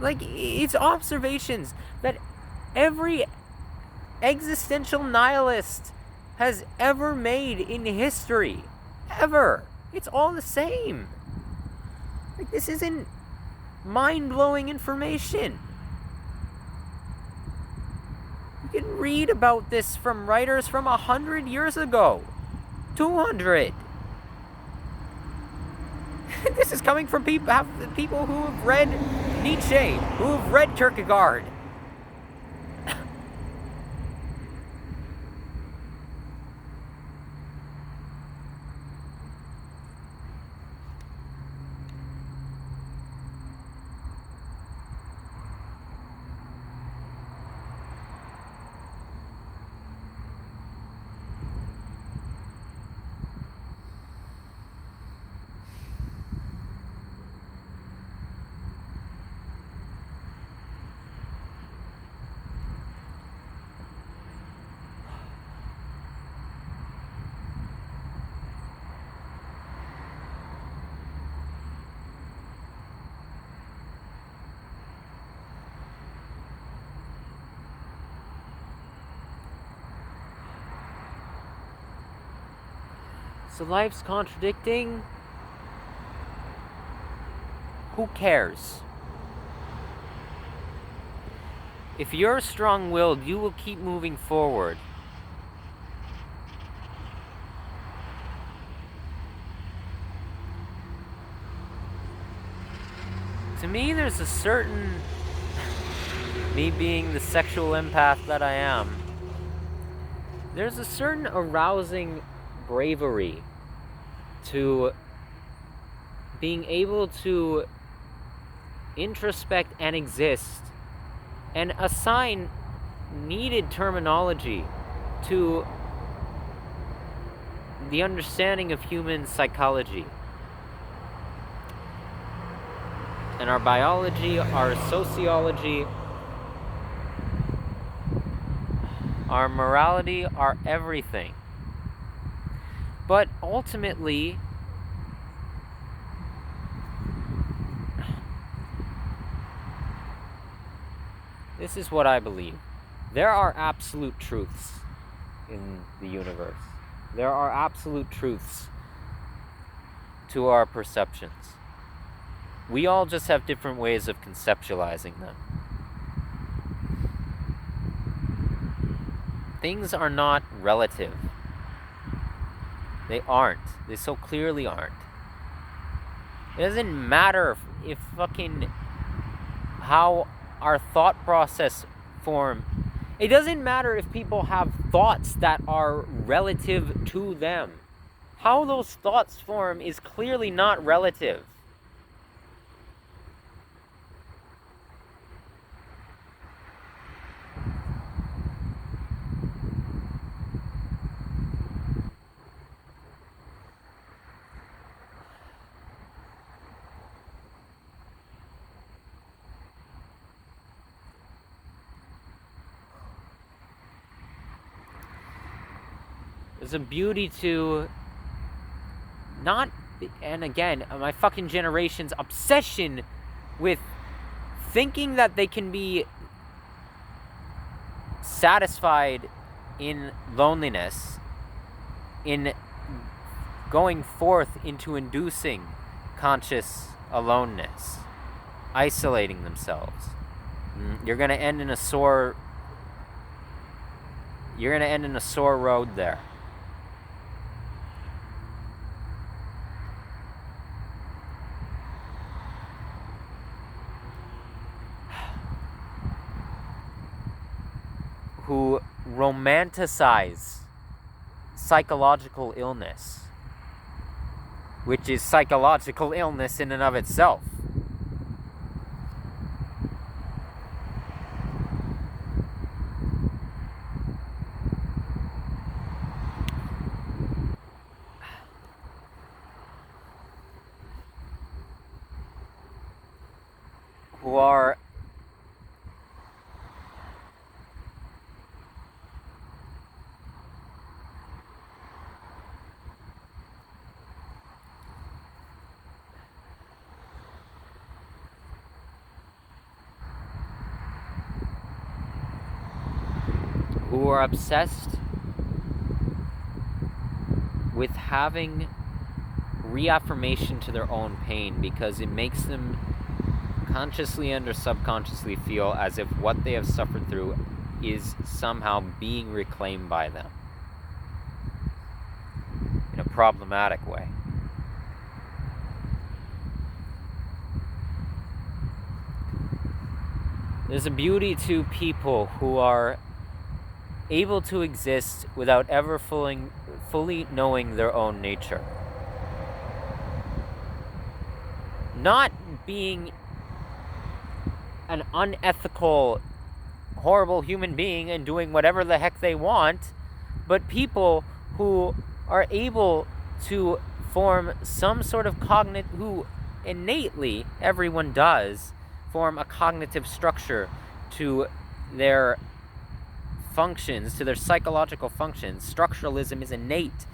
Like, it's observations that every existential nihilist has ever made in history. Ever. It's all the same. Like, this isn't mind-blowing information. You can read about this from writers from 100 years ago. 200. This is coming from people who have read Nietzsche, who have read Kierkegaard. So life's contradicting. Who cares? If you're strong-willed, you will keep moving forward. To me, there's a certain, me being the sexual empath that I am, there's a certain arousing bravery to being able to introspect and exist and assign needed terminology to the understanding of human psychology and our biology, our sociology, our morality, our everything. But ultimately, this is what I believe. There are absolute truths in the universe. There are absolute truths to our perceptions. We all just have different ways of conceptualizing them. Things are not relative. They aren't. They so clearly aren't. It doesn't matter if fucking how our thought process form. It doesn't matter if people have thoughts that are relative to them. How those thoughts form is clearly not relative. There's a beauty to not, and again, my fucking generation's obsession with thinking that they can be satisfied in loneliness, in going forth into inducing conscious aloneness, isolating themselves. You're gonna end in a sore road there. Who romanticize psychological illness, which is psychological illness in and of itself. Who are obsessed with having reaffirmation to their own pain because it makes them consciously and or subconsciously feel as if what they have suffered through is somehow being reclaimed by them in a problematic way. There's a beauty to people who are able to exist without ever fully knowing their own nature. Not being an unethical, horrible human being and doing whatever the heck they want, but people who are able to form some sort of who innately, everyone does, form a cognitive structure to their functions, to their psychological functions. Structuralism is innate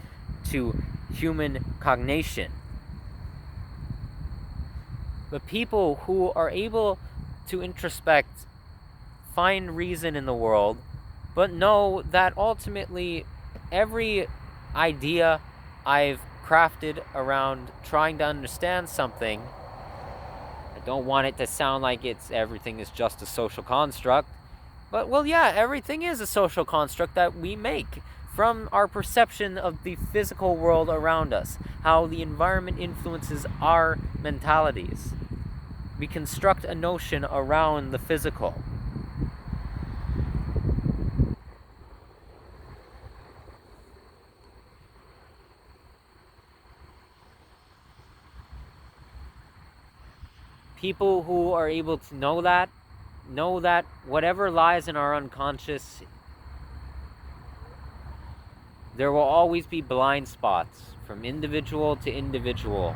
to human cognition. But people who are able to introspect, find reason in the world, but know that ultimately every idea I've crafted around trying to understand something, I don't want it to sound like everything is just a social construct. But, well, yeah, everything is a social construct that we make from our perception of the physical world around us, how the environment influences our mentalities. We construct a notion around the physical. People who are able to know that whatever lies in our unconscious, there will always be blind spots from individual to individual.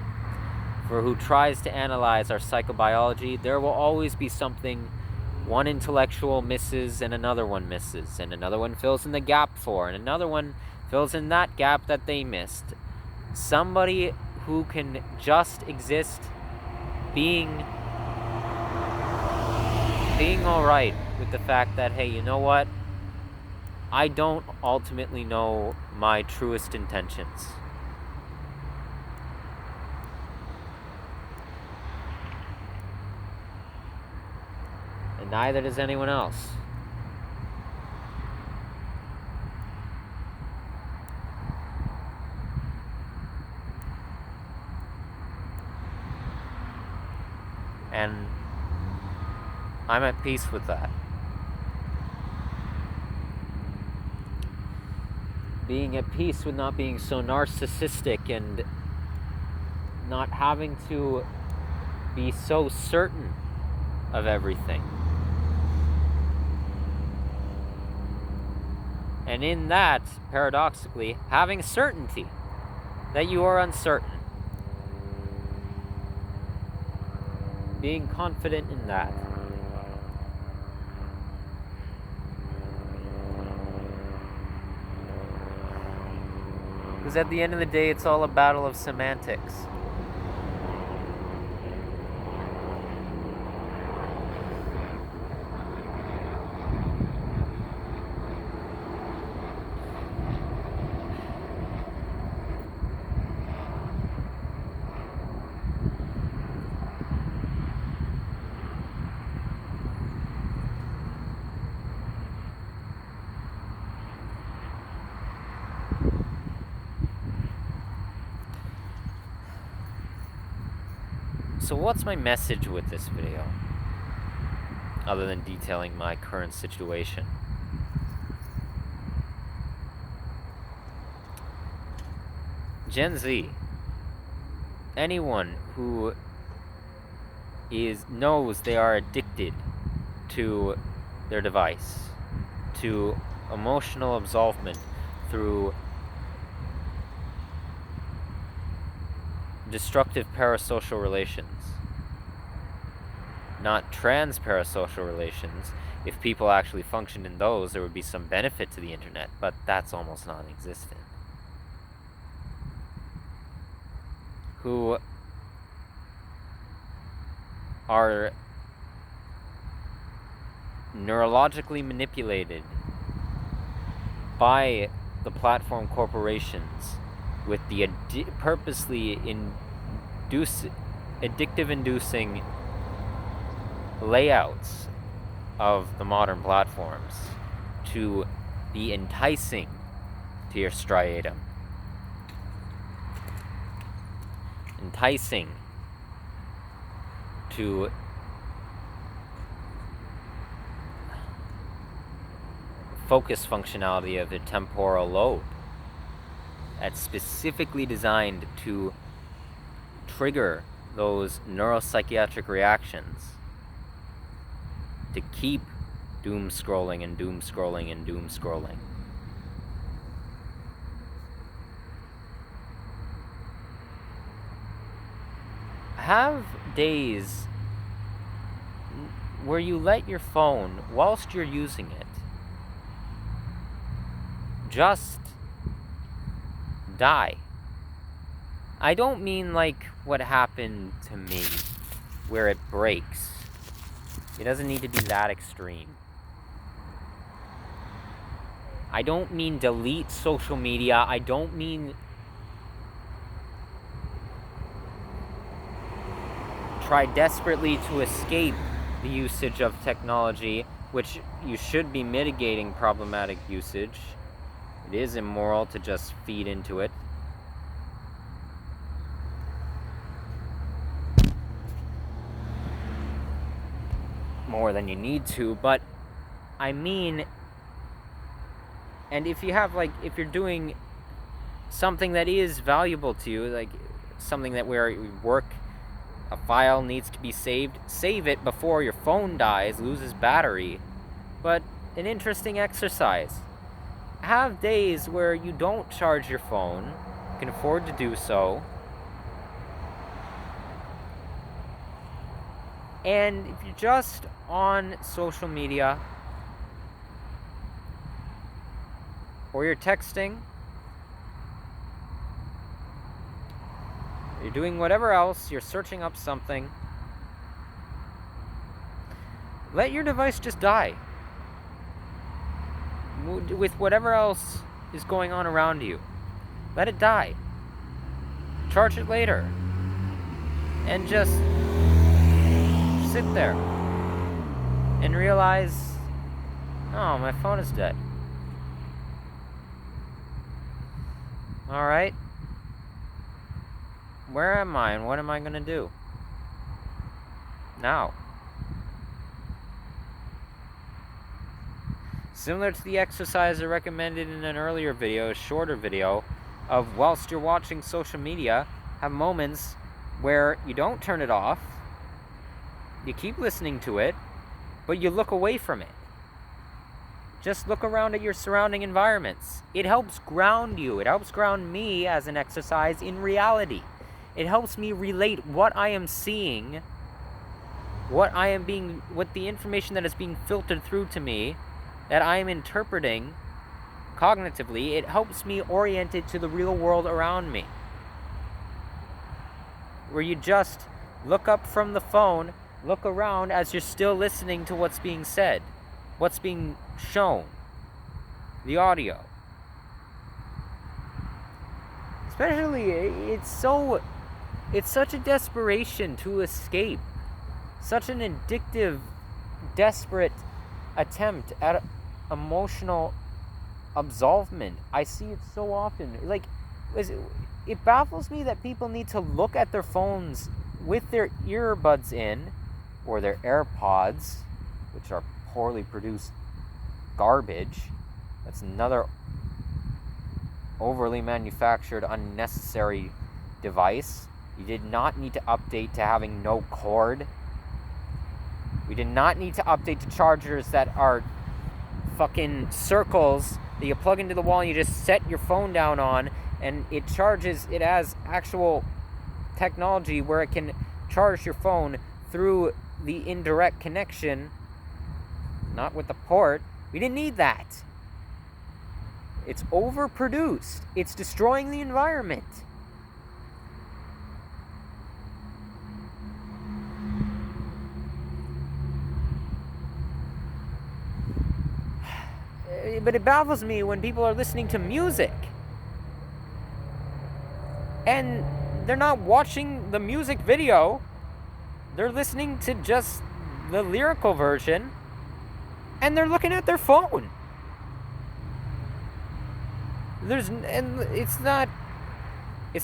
For who tries to analyze our psychobiology, there will always be something one intellectual misses and another one misses, and another one fills in the gap for, and another one fills in that gap that they missed. Somebody who can just exist being alright with the fact that, hey, you know what? I don't ultimately know my truest intentions. And neither does anyone else. And I'm at peace with that. Being at peace with not being so narcissistic and not having to be so certain of everything. And in that, paradoxically, having certainty that you are uncertain. Being confident in that. Because at the end of the day, it's all a battle of semantics. So what's my message with this video? Other than detailing my current situation. Gen Z. Anyone who knows they are addicted to their device, to emotional absolvement through destructive parasocial relations. Not trans parasocial relations. If people actually functioned in those, there would be some benefit to the internet, but that's almost non-existent. Who are neurologically manipulated by the platform corporations with the purposely addictive-inducing layouts of the modern platforms to be enticing to your striatum. Enticing to focus functionality of the temporal lobe. That's specifically designed to trigger those neuropsychiatric reactions, to keep doom scrolling and doom scrolling and doom scrolling. Have days where you let your phone, whilst you're using it, just die. I don't mean like what happened to me, where it breaks. It doesn't need to be that extreme. I don't mean delete social media. I don't mean try desperately to escape the usage of technology, which you should be mitigating problematic usage. It is immoral to just feed into it. More than you need to, but I mean, and if you have if you're doing something that is valuable to you, like something that where you work, a file needs to be saved, save it before your phone dies, loses battery. But an interesting exercise. Have days where you don't charge your phone, you can afford to do so, And if you're just on social media, or you're texting, you're doing whatever else, you're searching up something, let your device just die with whatever else is going on around you. Let it die. Charge it later. And just sit there and realize, oh, my phone is dead. Alright. Where am I and what am I going to do now? Similar to the exercise I recommended in an earlier video, a shorter video, of whilst you're watching social media, have moments where you don't turn it off, you keep listening to it, but you look away from it. Just look around at your surrounding environments. It helps ground you. It helps ground me as an exercise in reality. It helps me relate what I am seeing, what the information that is being filtered through to me, that I am interpreting cognitively. It helps me orient it to the real world around me. Where you just look up from the phone, look around as you're still listening to what's being said, what's being shown, the audio. Especially, it's such a desperation to escape, such an addictive, desperate attempt at emotional absolvement. I see it so often. It baffles me that people need to look at their phones with their earbuds in, or their AirPods, which are poorly produced garbage. That's another overly manufactured, unnecessary device. You did not need to update to having no cord. We did not need to update to chargers that are fucking circles that you plug into the wall and you just set your phone down on, and it charges. It has actual technology where it can charge your phone through the indirect connection, not with the port. We didn't need that. It's overproduced. It's destroying the environment. But it baffles me when people are listening to music and they're not watching the music video. They're listening to just the lyrical version and they're looking at their phone. It's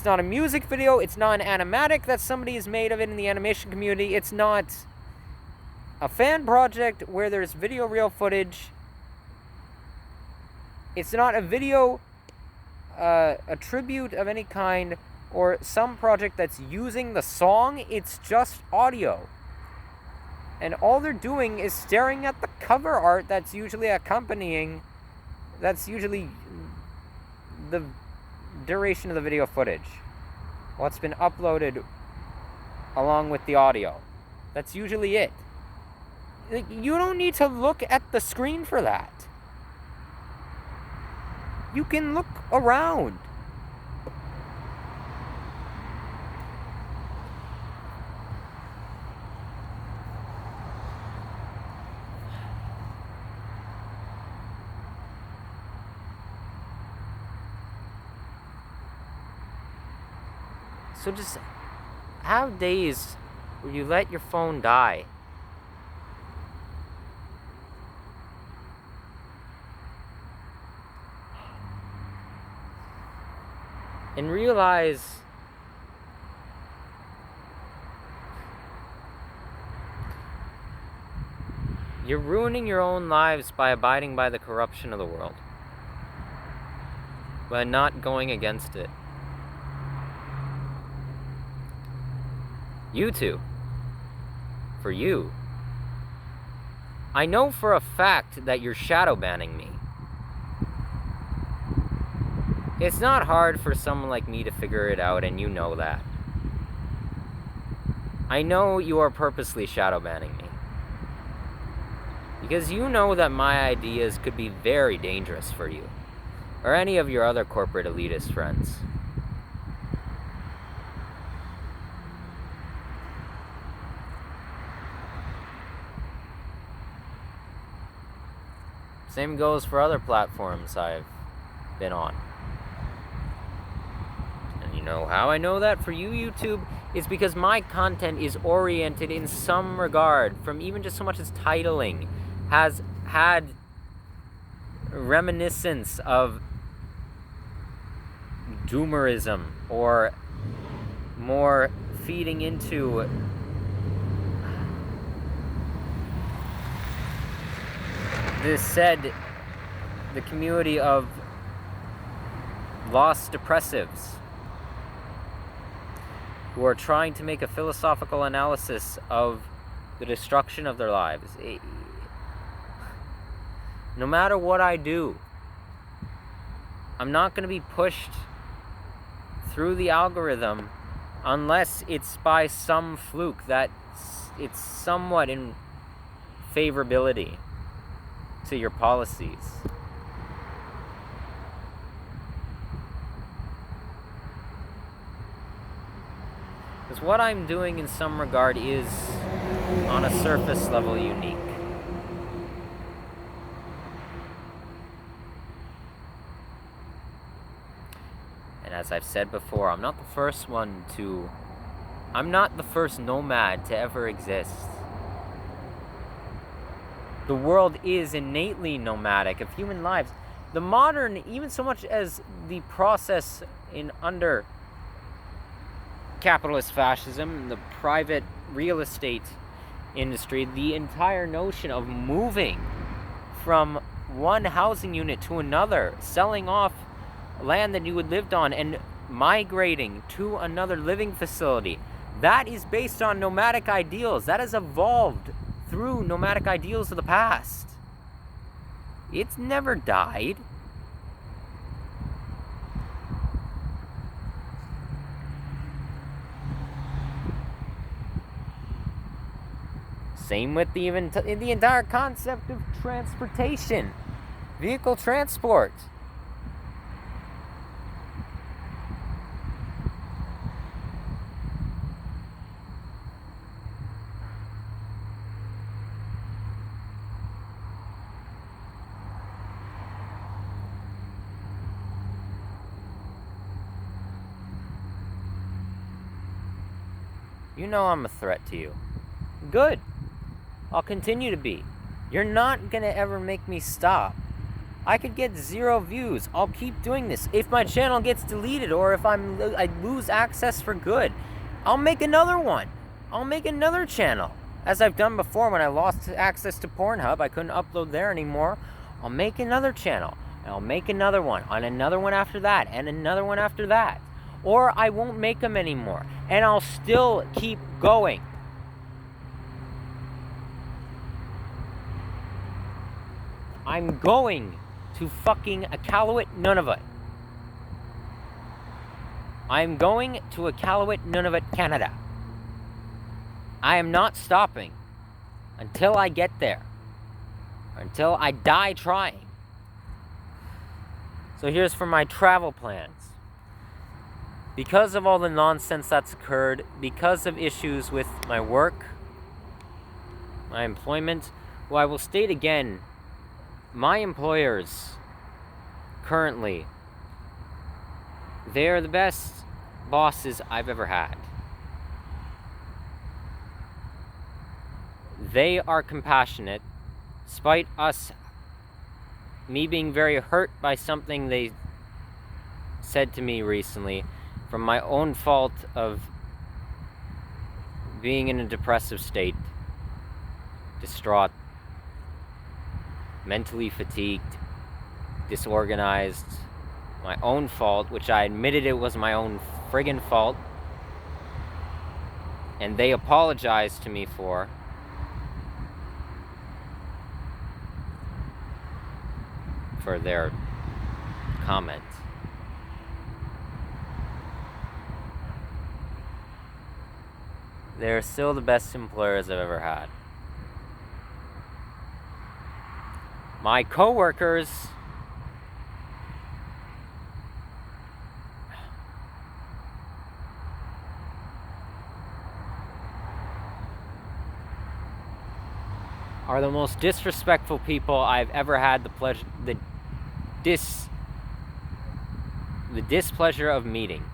not a music video. It's not an animatic that somebody has made of it in the animation community. It's not a fan project where there's video reel footage. It's not a video, a tribute of any kind, or some project that's using the song. It's just audio. And all they're doing is staring at the cover art that's usually the duration of the video footage. What's been uploaded along with the audio. That's usually it. You don't need to look at the screen for that. You can look around. So just have days where you let your phone die. And realize you're ruining your own lives by abiding by the corruption of the world, by not going against it. YouTube, for you, I know for a fact that you're shadow banning me. It's not hard for someone like me to figure it out, and you know that. I know you are purposely shadow banning me. Because you know that my ideas could be very dangerous for you. Or any of your other corporate elitist friends. Same goes for other platforms I've been on. And you know how I know that for you, YouTube? It's because my content is oriented in some regard, from even just so much as titling, has had reminiscence of doomerism, or more feeding into the community of lost depressives who are trying to make a philosophical analysis of the destruction of their lives. No matter what I do, I'm not going to be pushed through the algorithm unless it's by some fluke that it's somewhat in favorability to your policies. Because what I'm doing in some regard is, on a surface level, unique. And as I've said before, I'm not the first nomad to ever exist. The world is innately nomadic of human lives. The modern, even so much as the process under capitalist fascism, the private real estate industry, the entire notion of moving from one housing unit to another, selling off land that you had lived on and migrating to another living facility, that is based on nomadic ideals. That has evolved through nomadic ideals of the past. It's never died. Same with the entire concept of transportation, vehicle transport. You know I'm a threat to you. Good. I'll continue to be. You're not gonna ever make me stop. I could get 0 views. I'll keep doing this. If my channel gets deleted or if I lose access for good, I'll make another one. I'll make another channel. As I've done before when I lost access to Pornhub, I couldn't upload there anymore. I'll make another channel. And I'll make another one. And another one after that. And another one after that. Or I won't make them anymore. And I'll still keep going. I'm going to fucking Iqaluit, Nunavut. I'm going to Iqaluit, Nunavut, Canada. I am not stopping until I get there. Or until I die trying. So here's for my travel plans. Because of all the nonsense that's occurred, because of issues with my work, my employment, well, I will state again, my employers currently, they're the best bosses I've ever had. They are compassionate, despite me being very hurt by something they said to me recently, from my own fault of being in a depressive state, distraught, mentally fatigued, disorganized, my own fault, which I admitted it was my own friggin' fault, and they apologized to me for their comment. they're still the best employers I've ever had. My coworkers are the most disrespectful people I've ever had the displeasure of meeting.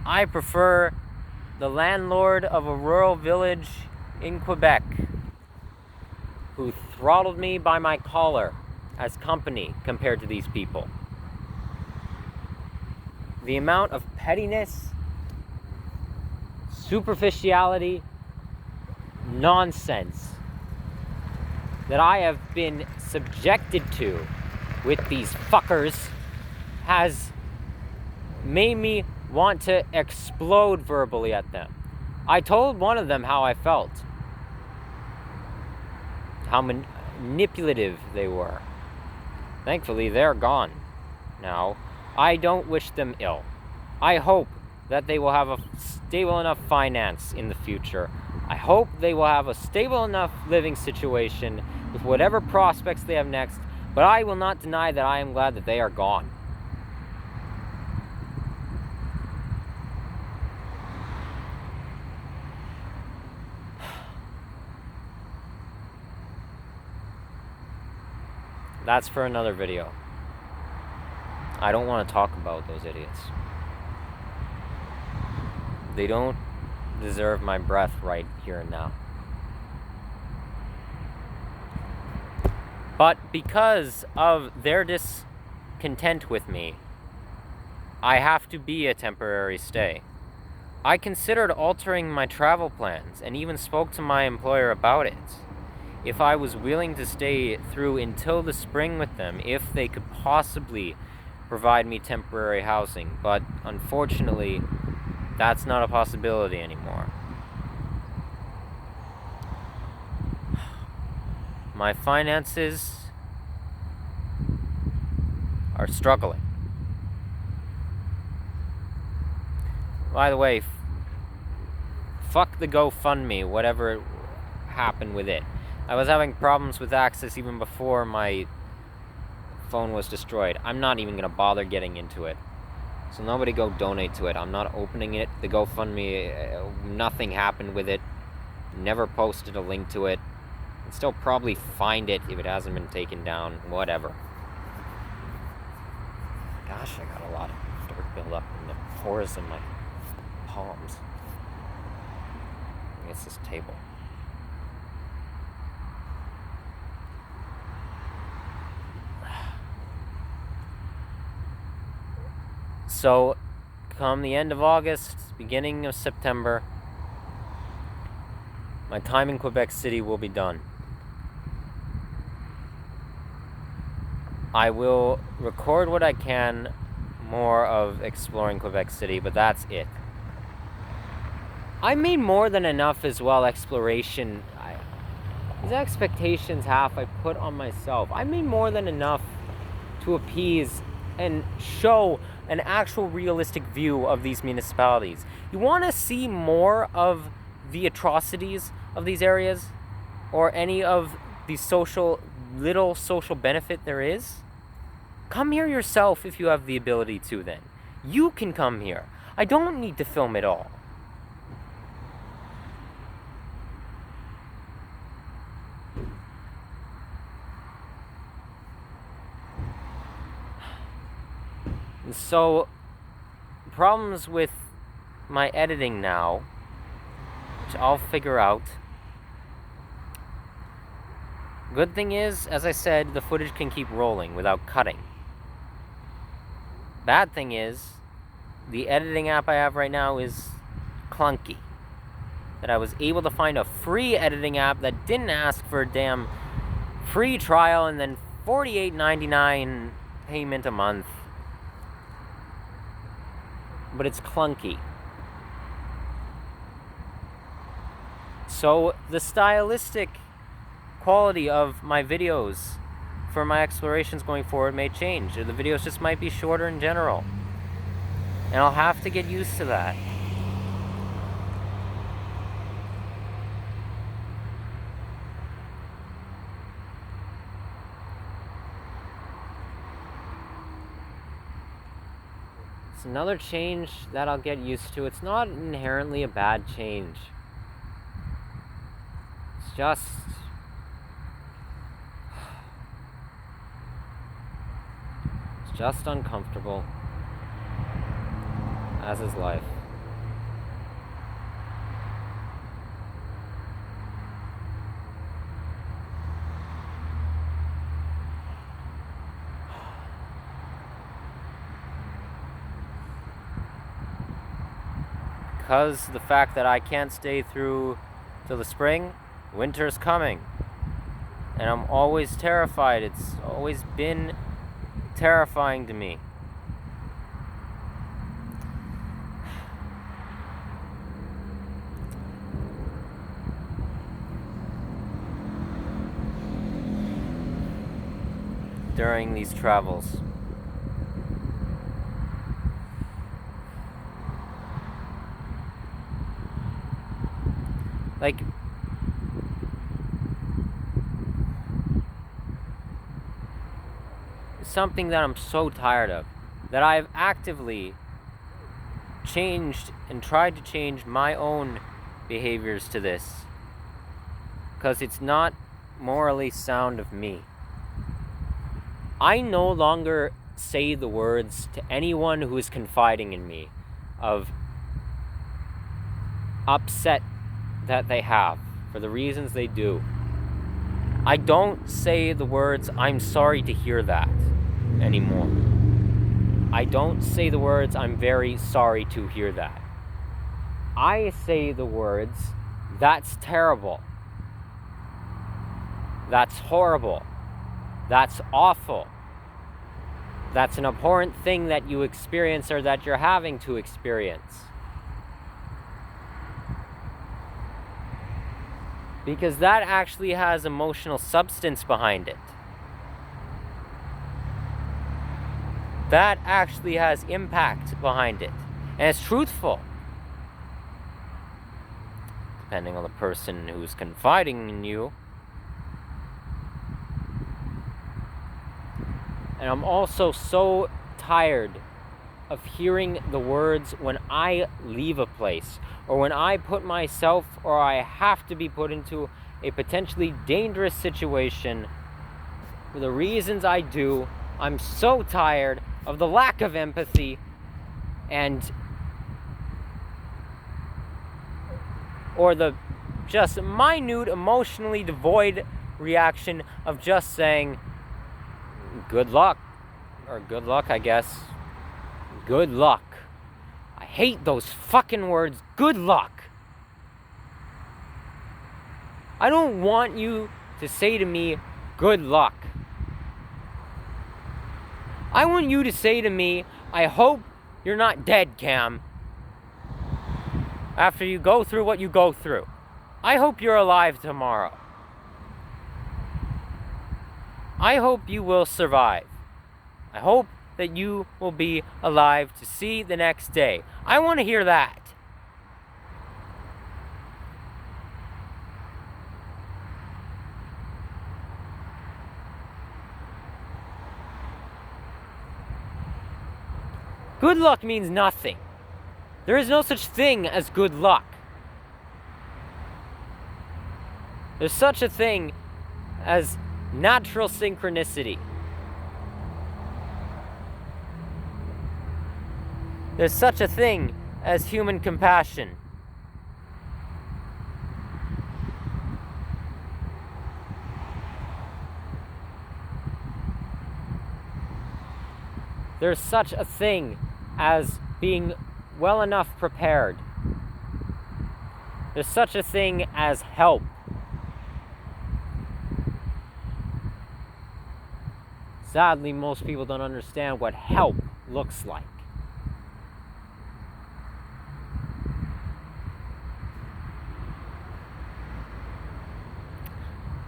I prefer the landlord of a rural village in Quebec who throttled me by my collar as company compared to these people. The amount of pettiness, superficiality, nonsense that I have been subjected to with these fuckers has made me want to explode verbally at them. I told one of them how I felt, how manipulative they were. Thankfully, they're gone now. I don't wish them ill. I hope that they will have a stable enough finance in the future. I hope they will have a stable enough living situation with whatever prospects they have next, but I will not deny that I am glad that they are gone. That's for another video. I don't want to talk about those idiots. They don't deserve my breath right here and now. But because of their discontent with me, I have to be a temporary stay. I considered altering my travel plans and even spoke to my employer about it. If I was willing to stay through until the spring with them, if they could possibly provide me temporary housing. But unfortunately, that's not a possibility anymore. My finances are struggling. By the way, fuck the GoFundMe, whatever happened with it. I was having problems with access even before my phone was destroyed. I'm not even going to bother getting into it. So nobody go donate to it. I'm not opening it. The GoFundMe, nothing happened with it. Never posted a link to it. I'd still probably find it if it hasn't been taken down. Whatever. Gosh, I got a lot of dirt built up in the pores in my palms. I guess this table. So, come the end of August, beginning of September, my time in Quebec City will be done. I will record what I can more of exploring Quebec City, but that's it. I made more than enough as well exploration. These expectations half I put on myself. I made more than enough to appease and show an actual realistic view of these municipalities. You want to see more of the atrocities of these areas or any of the little social benefit there is? Come here yourself if you have the ability to then. You can come here. I don't need to film it all. So, problems with my editing now, which I'll figure out. Good thing is, as I said, the footage can keep rolling without cutting. Bad thing is, the editing app I have right now is clunky. That I was able to find a free editing app that didn't ask for a damn free trial and then $48.99 payment a month. But it's clunky. So the stylistic quality of my videos for my explorations going forward may change, or the videos just might be shorter in general. And I'll have to get used to that. It's another change that I'll get used to. It's not inherently a bad change. It's just uncomfortable, as is life. Because the fact that I can't stay through till the spring, winter's coming. And I'm always terrified. It's always been terrifying to me. During these travels. Like, something that I'm so tired of, that I've actively changed and tried to change my own behaviors to this, because it's not morally sound of me. I no longer say the words to anyone who is confiding in me of upset that they have for the reasons they do. I don't say the words, "I'm sorry to hear that," anymore. I don't say the words, "I'm very sorry to hear that." I say the words, "That's terrible. That's horrible. That's awful. That's an abhorrent thing that you experience or that you're having to experience." Because that actually has emotional substance behind it. That actually has impact behind it. And it's truthful. Depending on the person who's confiding in you. And I'm also so tired of hearing the words when I leave a place, or when I put myself, or I have to be put into a potentially dangerous situation for the reasons I do. I'm so tired of the lack of empathy or the just minute, emotionally devoid reaction of just saying, "Good luck," or "Good luck, I guess." Good luck. I hate those fucking words. Good luck. I don't want you to say to me, "Good luck." I want you to say to me, "I hope you're not dead, Cam, after you go through what you go through. I hope you're alive tomorrow. I hope you will survive. I hope that you will be alive to see the next day." I want to hear that. Good luck means nothing. There is no such thing as good luck. There's such a thing as natural synchronicity. There's such a thing as human compassion. There's such a thing as being well enough prepared. There's such a thing as help. Sadly, most people don't understand what help looks like.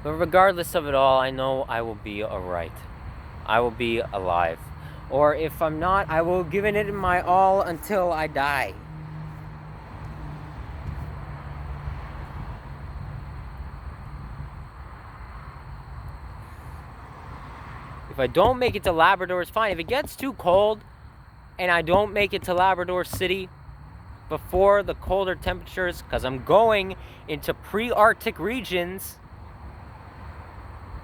But regardless of it all, I know I will be alright. I will be alive. Or if I'm not, I will give it my all until I die. If I don't make it to Labrador, it's fine. If it gets too cold and I don't make it to Labrador City before the colder temperatures, because I'm going into pre-Arctic regions,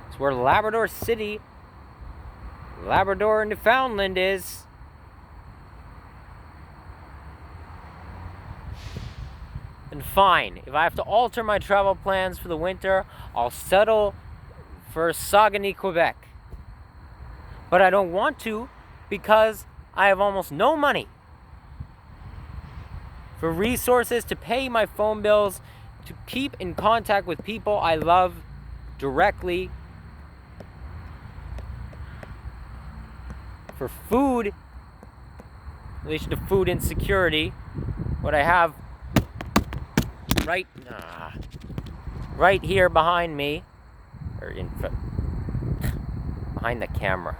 it's where Labrador City, Labrador and Newfoundland is. And fine, if I have to alter my travel plans for the winter, I'll settle for Saguenay, Quebec. But I don't want to because I have almost no money for resources to pay my phone bills, to keep in contact with people I love directly, for food, in relation to food insecurity, what I have right here behind me, or behind the camera.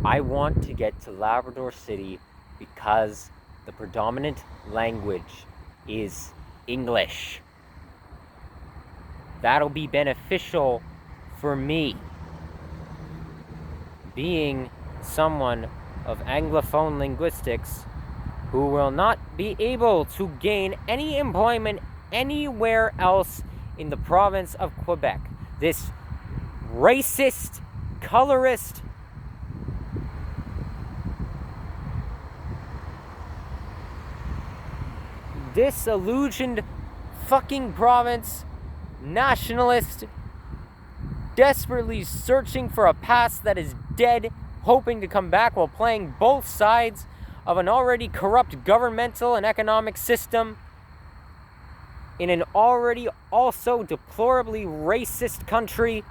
I want to get to Labrador City because the predominant language is English. That'll be beneficial for me, being someone of Anglophone linguistics who will not be able to gain any employment anywhere else in the province of Quebec. This racist, colorist, disillusioned fucking province, nationalist, desperately searching for a past that is dead, hoping to come back while playing both sides of an already corrupt governmental and economic system in an already also deplorably racist country.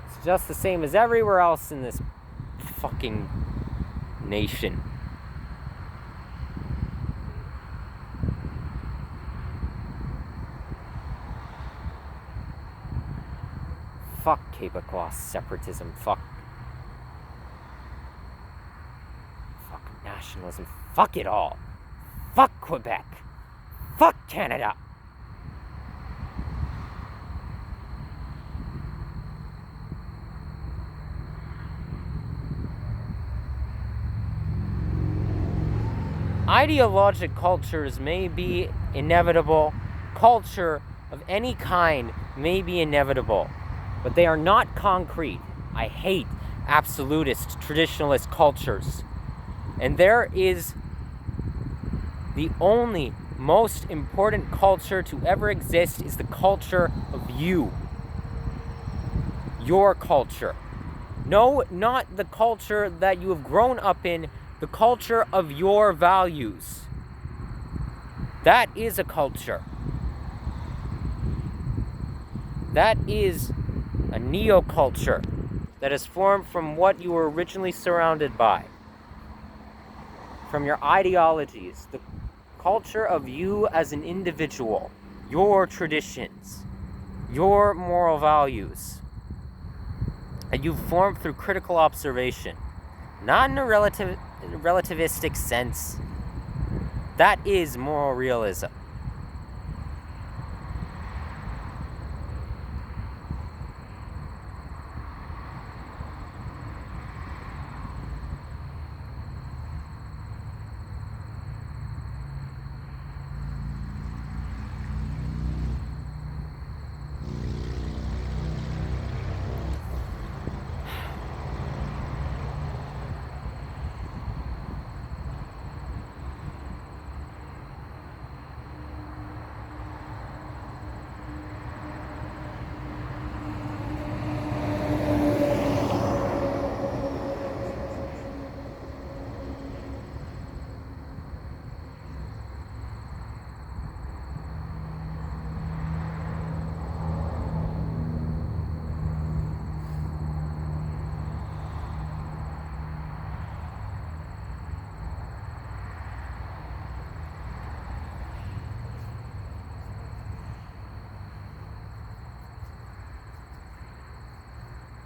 It's just the same as everywhere else in this fucking nation. Fuck Quebecois separatism. Fuck nationalism. Fuck it all. Fuck Quebec. Fuck Canada. Ideologic cultures may be inevitable. Culture of any kind may be inevitable. But they are not concrete. I hate absolutist, traditionalist cultures. And there is the only most important culture to ever exist is the culture of you. Your culture. No, not the culture that you have grown up in, the culture of your values. That is a culture. That is a neoculture that is formed from what you were originally surrounded by, from your ideologies, the culture of you as an individual, your traditions, your moral values, that you've formed through critical observation, not in a relativistic sense. That is moral realism.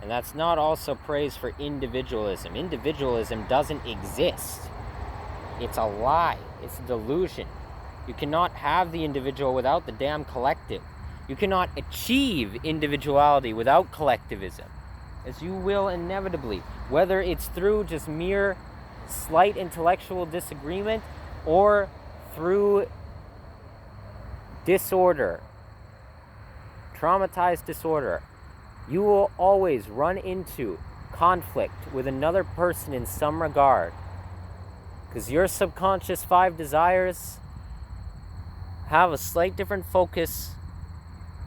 And that's not also praise for individualism. Individualism doesn't exist. It's a lie. It's a delusion. You cannot have the individual without the damn collective. You cannot achieve individuality without collectivism, as you will inevitably, whether it's through just mere slight intellectual disagreement or through disorder, traumatized disorder. You will always run into conflict with another person in some regard, because your subconscious 5 desires have a slight different focus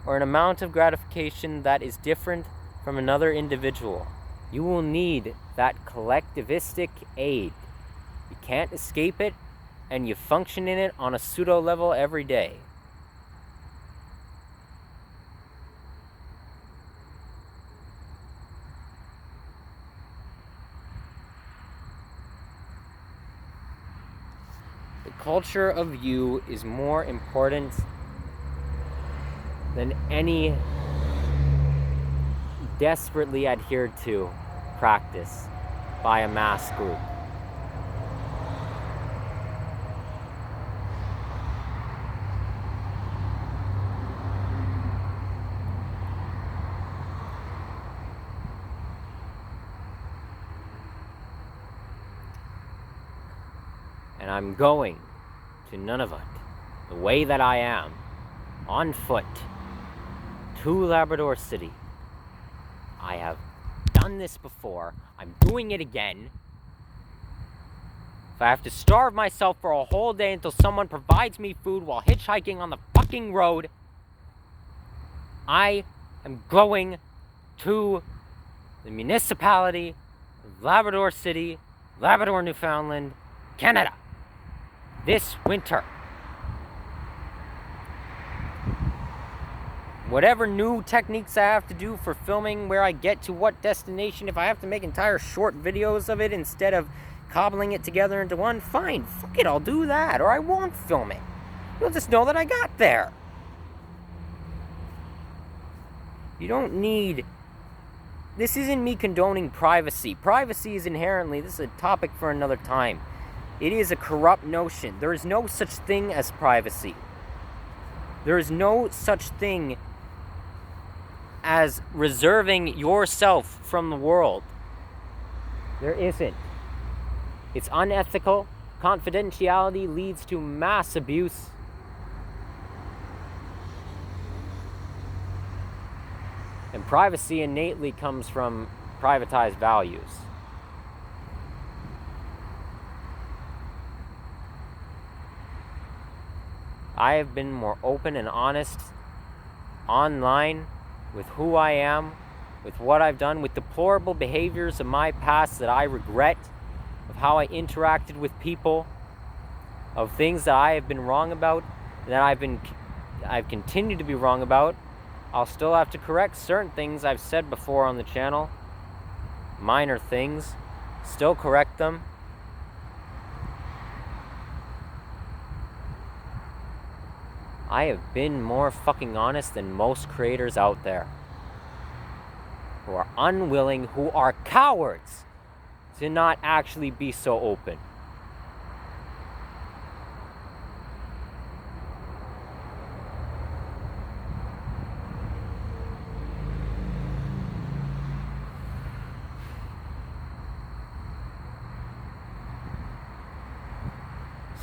or an amount of gratification that is different from another individual. You will need that collectivistic aid. You can't escape it, and you function in it on a pseudo level every day. The culture of you is more important than any desperately adhered to practice by a mass group. And I'm going to Nunavut, the way that I am, on foot, to Labrador City. I have done this before. I'm doing it again. If I have to starve myself for a whole day until someone provides me food while hitchhiking on the fucking road, I am going to the municipality of Labrador City, Labrador, Newfoundland, Canada, this winter. Whatever new techniques I have to do for filming where I get to what destination, if I have to make entire short videos of it instead of cobbling it together into one, fine, fuck it, I'll do that, or I won't film it. You'll just know that I got there. You don't need... This isn't me condoning privacy. Privacy is inherently, this is a topic for another time. It is a corrupt notion. There is no such thing as privacy. There is no such thing as reserving yourself from the world. There isn't. It's unethical. Confidentiality leads to mass abuse. And privacy innately comes from privatized values. I have been more open and honest online with who I am, with what I've done, with deplorable behaviors of my past that I regret, of how I interacted with people, of things that I have been wrong about, that I've continued to be wrong about. I'll still have to correct certain things I've said before on the channel, minor things, still correct them. I have been more fucking honest than most creators out there who are unwilling, who are cowards to not actually be so open.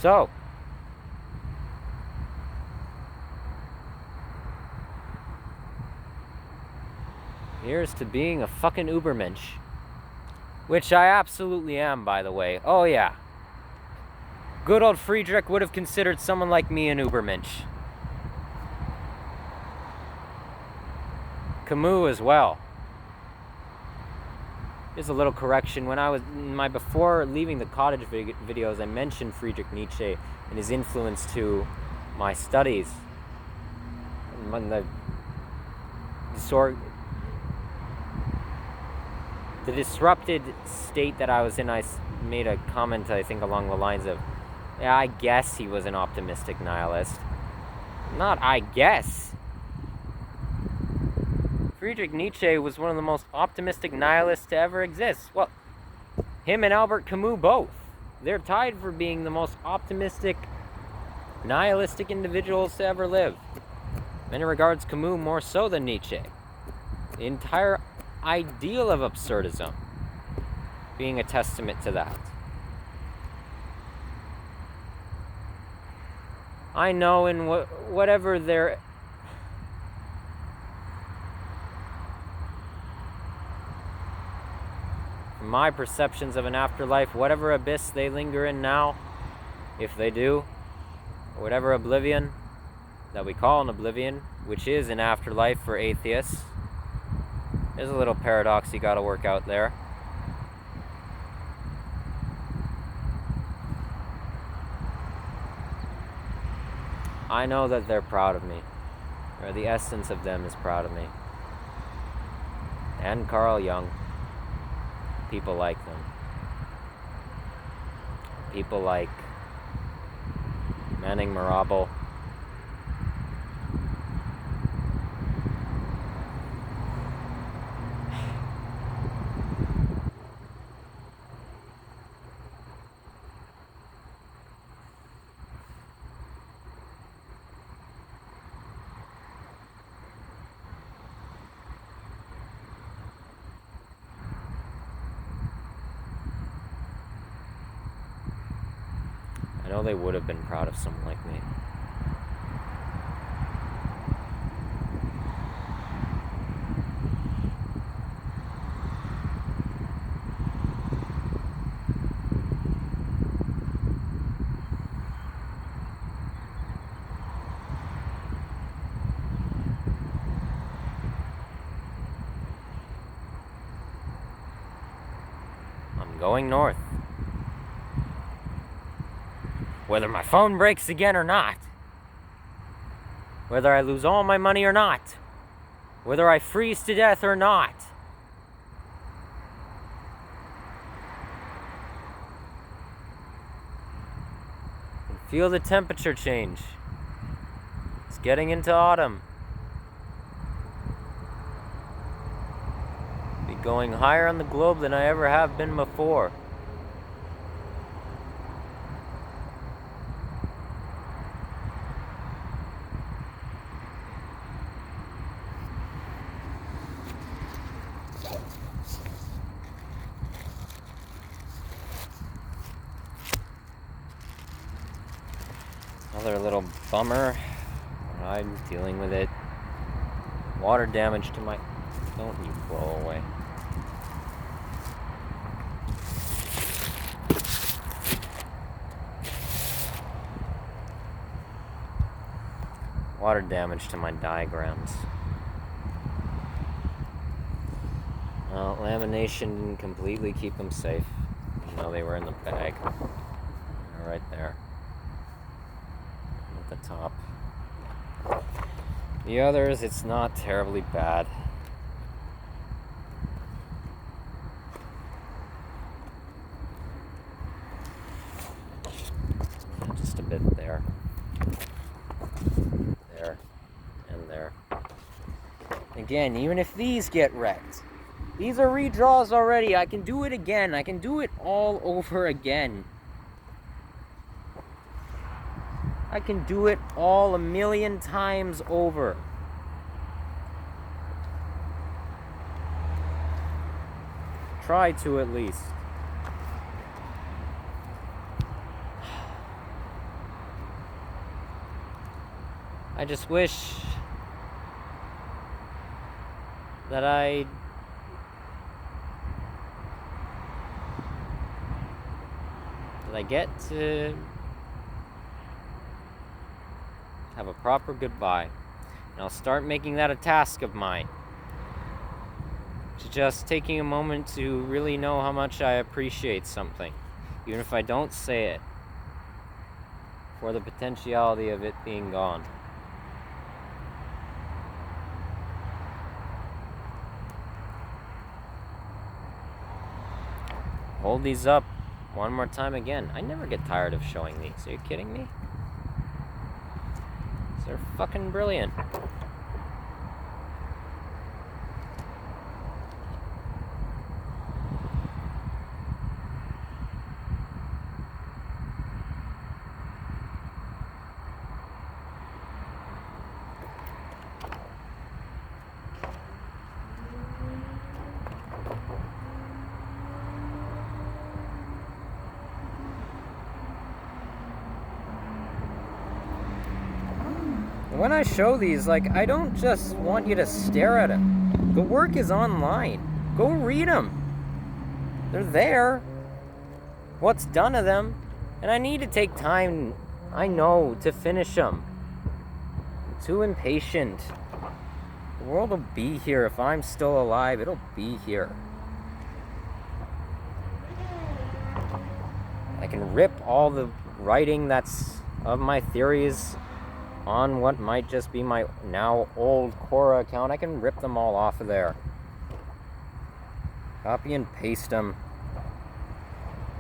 So, here's to being a fucking Ubermensch. Which I absolutely am, by the way. Oh yeah. Good old Friedrich would have considered someone like me an Ubermensch. Camus as well. Here's a little correction. When I was before leaving the cottage videos, I mentioned Friedrich Nietzsche and his influence to my studies. And the disrupted state that I was in, I made a comment, I think, along the lines of, yeah, I guess he was an optimistic nihilist. Not I guess. Friedrich Nietzsche was one of the most optimistic nihilists to ever exist. Well, him and Albert Camus both. They're tied for being the most optimistic, nihilistic individuals to ever live. Many regards Camus more so than Nietzsche. The entire ideal of absurdism being a testament to that. I know in whatever their my perceptions of an afterlife, whatever abyss they linger in now, if they do, or whatever oblivion that we call an oblivion, which is an afterlife for atheists. There's a little paradox you gotta work out there. I know that they're proud of me, or the essence of them is proud of me. And Carl Jung. People like them. People like Manning Marable. I know they would have been proud of someone like me. I'm going north. Whether my phone breaks again or not. Whether I lose all my money or not. Whether I freeze to death or not. Feel the temperature change. It's getting into autumn. Be going higher on the globe than I ever have been before. Another little bummer. I'm dealing with it. Water damage to my... Don't you blow away. Water damage to my diagrams. Well, lamination didn't completely keep them safe. You know, they were in the bag. They're right there. At the top. The others, it's not terribly bad. Just a bit there. There. And there. Again, even if these get wrecked, these are redraws already. I can do it again. I can do it all over again. I can do it all 1,000,000 times over. Try to, at least. I just wish that I get to have a proper goodbye. And I'll start making that a task of mine. To just taking a moment to really know how much I appreciate something. Even if I don't say it. For the potentiality of it being gone. Hold these up one more time again. I never get tired of showing these. Are you kidding me? They're fucking brilliant. when I show these, like, I don't just want you to stare at them. The work is online. Go read them. They're there. What's done of them? And I need to take time, I know, to finish them. I'm too impatient. The world will be here. If I'm still alive, it'll be here. I can rip all the writing that's of my theories on what might just be my now old Quora account. I can rip them all off of there. Copy and paste them.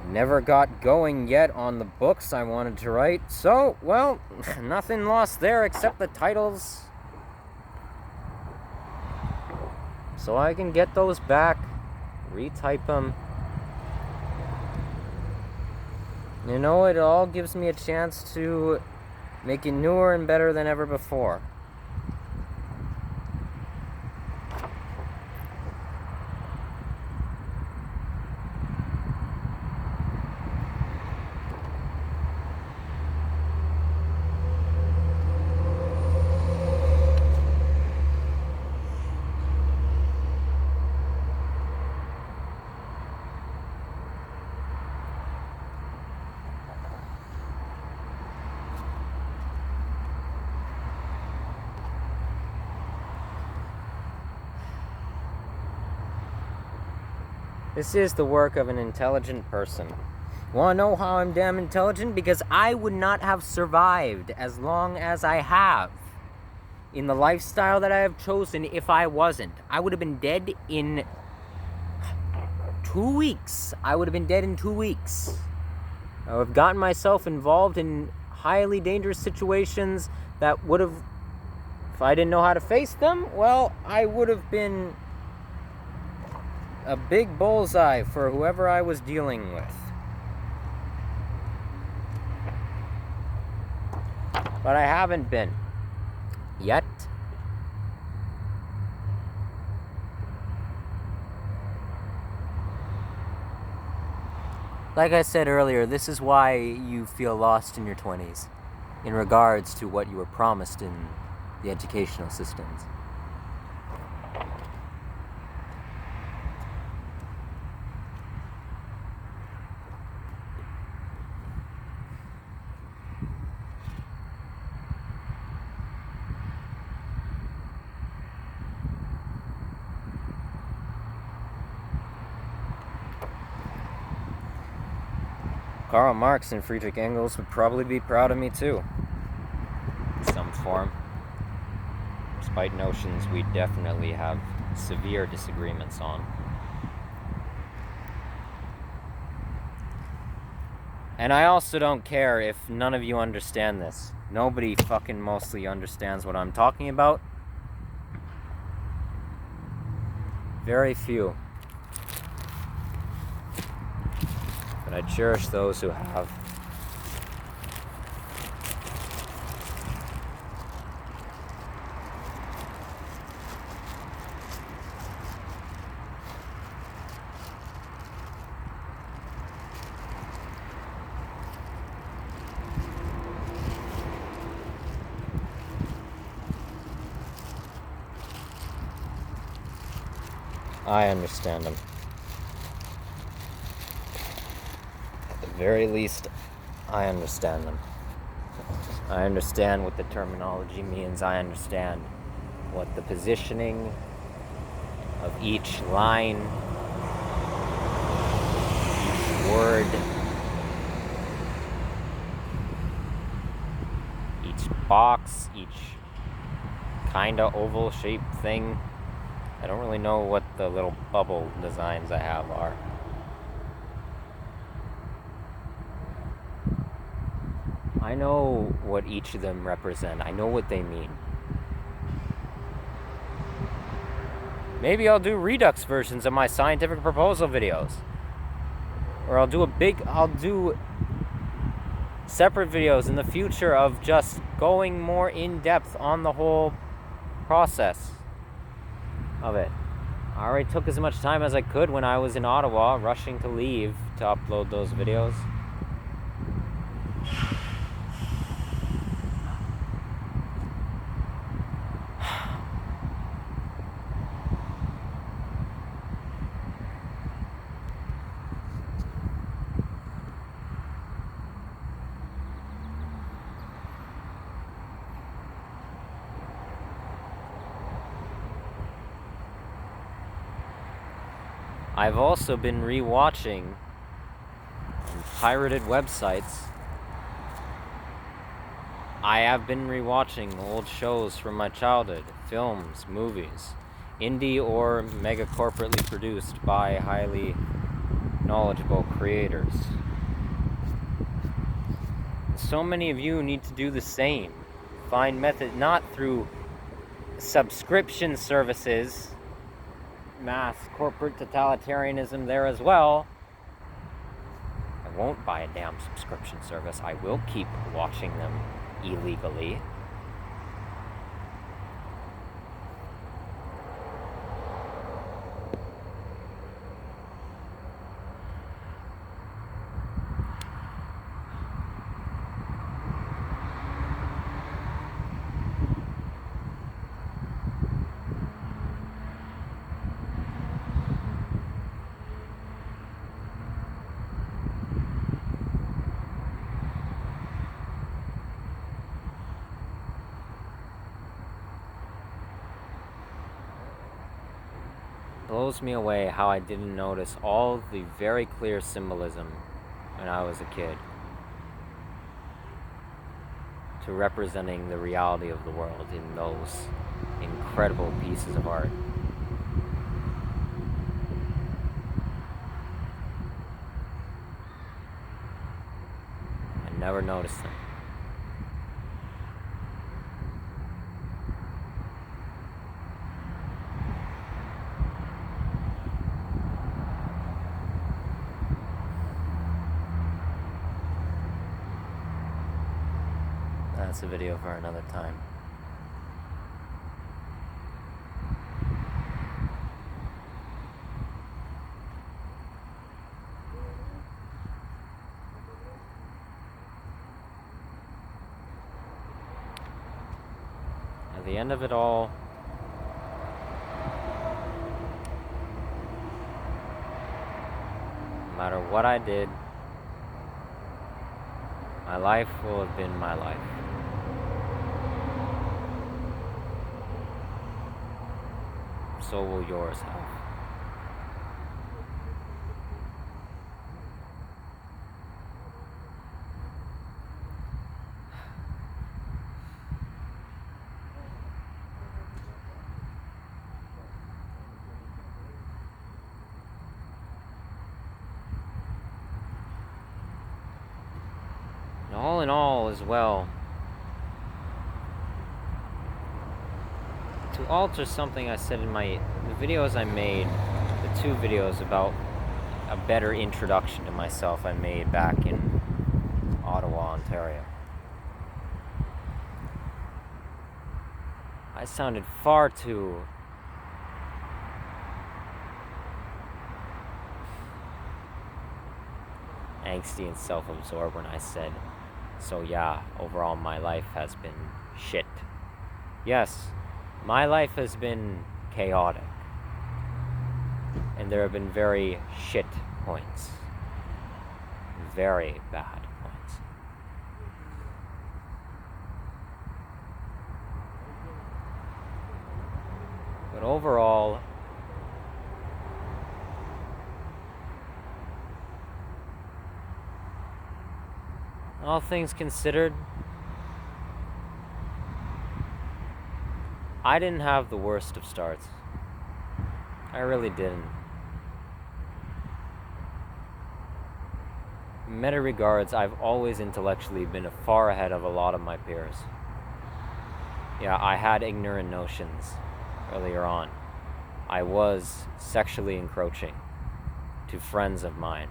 Never got going yet on the books I wanted to write. So, well, nothing lost there except the titles. So I can get those back, retype them. You know, it all gives me a chance to make it newer and better than ever before. This is the work of an intelligent person. Want to know how I'm damn intelligent? Because I would not have survived as long as I have in the lifestyle that I have chosen if I wasn't. I would have been dead in 2 weeks. I would have been dead in 2 weeks. I would have gotten myself involved in highly dangerous situations that would have, if I didn't know how to face them, well, I would have been a big bullseye for whoever I was dealing with. But I haven't been. Yet. Like I said earlier, this is why you feel lost in your 20s, in regards to what you were promised in the educational systems. Karl Marx and Friedrich Engels would probably be proud of me too, in some form, despite notions we definitely have severe disagreements on. And I also don't care if none of you understand this. Nobody fucking mostly understands what I'm talking about. Very few. But I cherish those who have. I understand them. At the very least, I understand them. I understand what the terminology means. I understand what the positioning of each line, each word, each box, each kind of oval shaped thing. I don't really know what the little bubble designs I have are. I know what each of them represent. I know what they mean. Maybe I'll do Redux versions of my scientific proposal videos. Or I'll do separate videos in the future of just going more in depth on the whole process of it. I already took as much time as I could when I was in Ottawa, rushing to leave to upload those videos. I've also been rewatching on pirated websites. I have been rewatching old shows from my childhood, films, movies, indie or mega corporately produced by highly knowledgeable creators. So many of you need to do the same. Find method not through subscription services, mass corporate totalitarianism there as well. I won't buy a damn subscription service. I will keep watching them illegally. Blows me away how I didn't notice all the very clear symbolism when I was a kid to representing the reality of the world in those incredible pieces of art. I never noticed them. That's a video for another time. At the end of it all, no matter what I did, my life will have been my life. So will yours have. And all in all, as well, to alter something I said in the videos I made, the 2 videos about a better introduction to myself I made back in Ottawa, Ontario. I sounded far too angsty and self-absorbed when I said, so yeah, overall my life has been shit. Yes, my life has been chaotic, and there have been very shit points, very bad points. But overall, all things considered, I didn't have the worst of starts. I really didn't. In many regards, I've always intellectually been far ahead of a lot of my peers. Yeah, I had ignorant notions earlier on. I was sexually encroaching to friends of mine.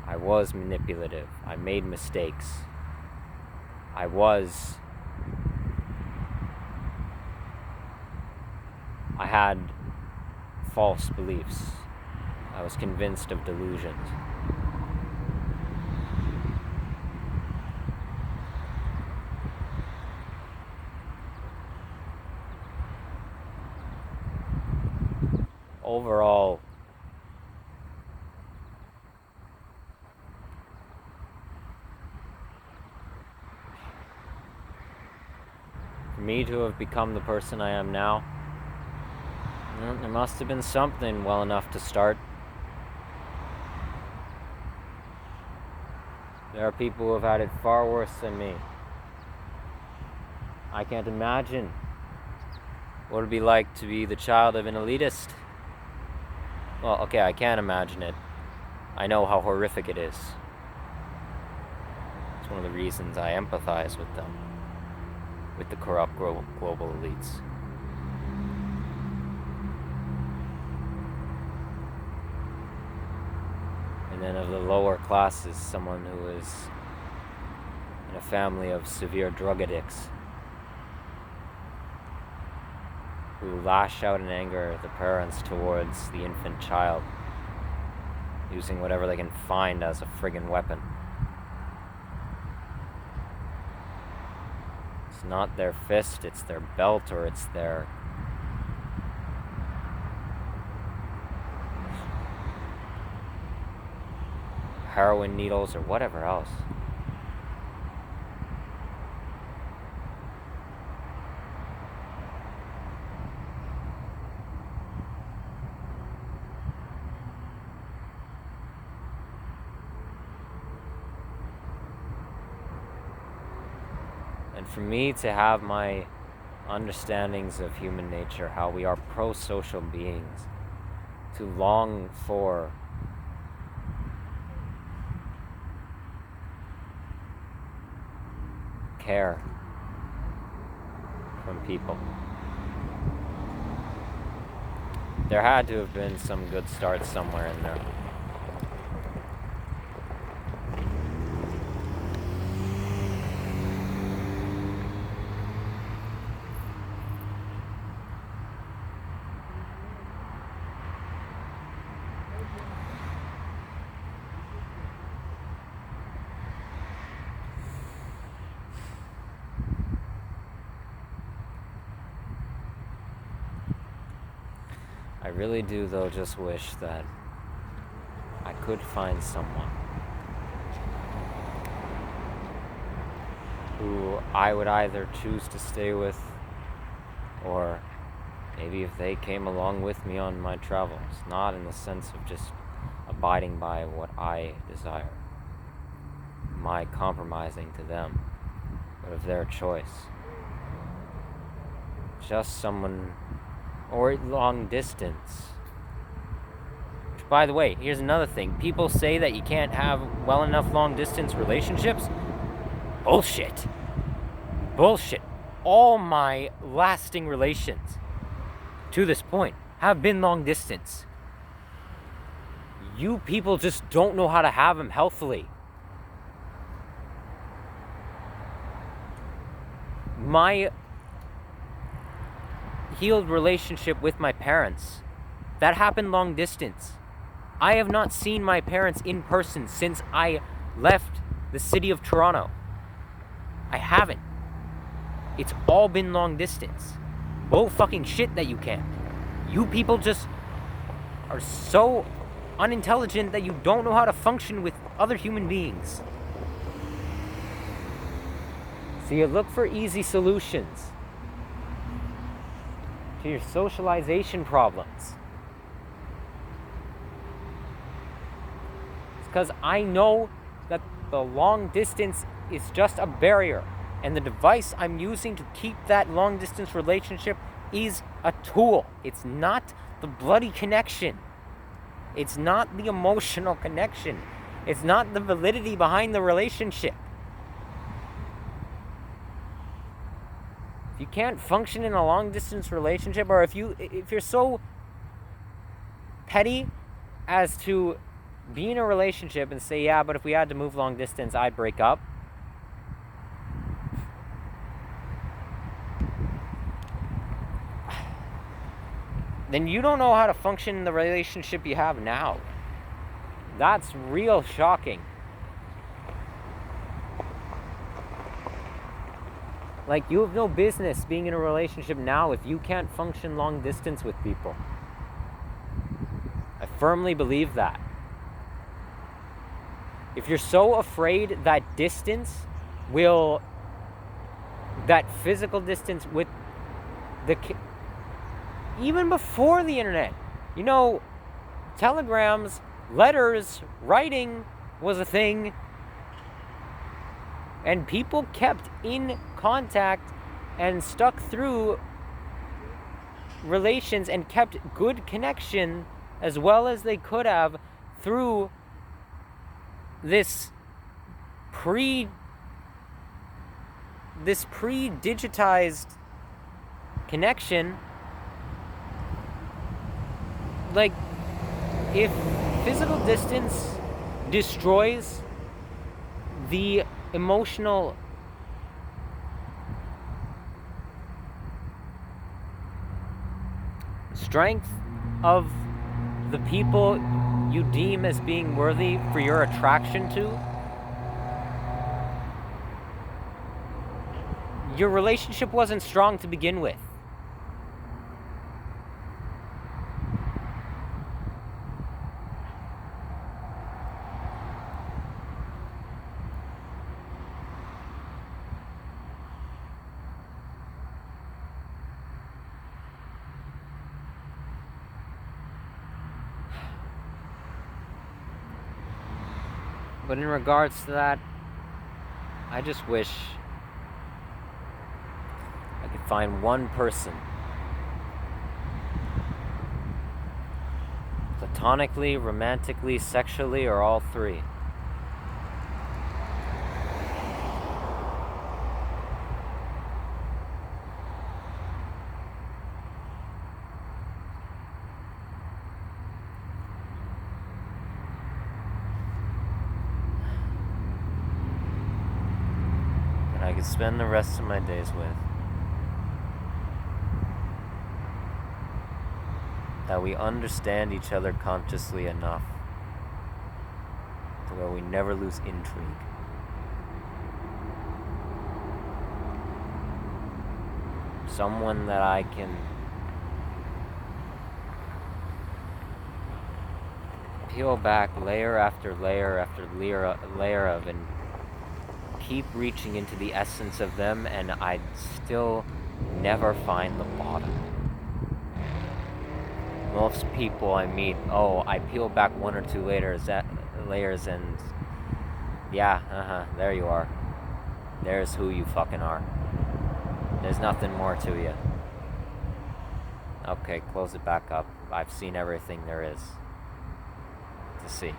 I was manipulative. I made mistakes. I had false beliefs. I was convinced of delusions. Overall, for me to have become the person I am now, Well, there must have been something well enough to start. There are people who have had it far worse than me. I can't imagine what it'd be like to be the child of an elitist. Well, okay, I can't imagine it. I know how horrific it is. It's one of the reasons I empathize with them, with the corrupt global elites. And then of the lower classes, someone who is in a family of severe drug addicts who lash out in anger at the parents towards the infant child, using whatever they can find as a friggin' weapon. It's not their fist, it's their belt, or it's their heroin needles, or whatever else. And for me to have my understandings of human nature, how we are pro-social beings, to long for care from people. There had to have been some good start somewhere in there. I really do, though, just wish that I could find someone who I would either choose to stay with, or maybe if they came along with me on my travels, not in the sense of just abiding by what I desire, my compromising to them, but of their choice. Just someone, or long distance. Which, by the way, here's another thing. People say that you can't have well enough long distance relationships. Bullshit. Bullshit. All my lasting relations to this point have been long distance. You people just don't know how to have them healthily. My healed relationship with my parents, that happened long distance. I have not seen my parents in person since I left the city of Toronto. I haven't. It's all been long distance. Bull fucking shit that you can't. You people just are so unintelligent that you don't know how to function with other human beings. So you look for easy solutions to your socialization problems. It's because I know that the long distance is just a barrier, and the device I'm using to keep that long distance relationship is a tool. It's not the bloody connection. It's not the emotional connection. It's not the validity behind the relationship. If you can't function in a long distance relationship, or if you're so petty as to be in a relationship and say, yeah, but if we had to move long distance, I'd break up. Then you don't know how to function in the relationship you have now. That's real shocking. Like, you have no business being in a relationship now if you can't function long distance with people. I firmly believe that. If you're so afraid that that physical distance with even before the internet. You know, telegrams, letters, writing was a thing. And people kept in contact and stuck through relations and kept good connection as well as they could have through this pre-digitized connection. Like, if physical distance destroys the emotional strength of the people you deem as being worthy for your attraction to, your relationship wasn't strong to begin with. But in regards to that, I just wish I could find one person, platonically, romantically, sexually, or all three, I could spend the rest of my days with. That we understand each other consciously enough to where we never lose intrigue. Someone that I can peel back layer after layer after layer of and keep reaching into the essence of them, and I'd still never find the bottom. Most people I meet, I peel back one or two layers and yeah, there you are. There's who you fucking are. There's nothing more to you. Okay, close it back up. I've seen everything there is to see.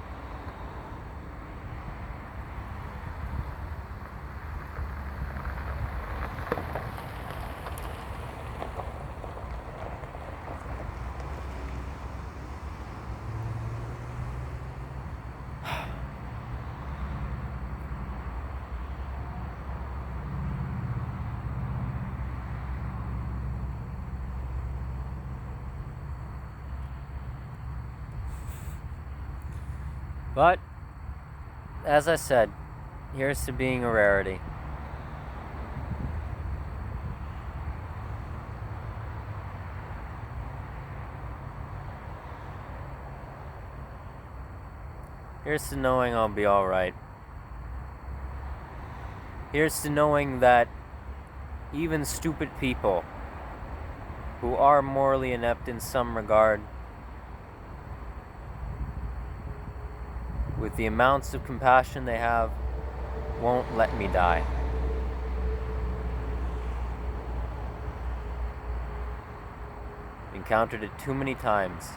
But, as I said, here's to being a rarity. Here's to knowing I'll be alright. Here's to knowing that even stupid people who are morally inept in some regard, with the amounts of compassion they have, won't let me die. Encountered it too many times,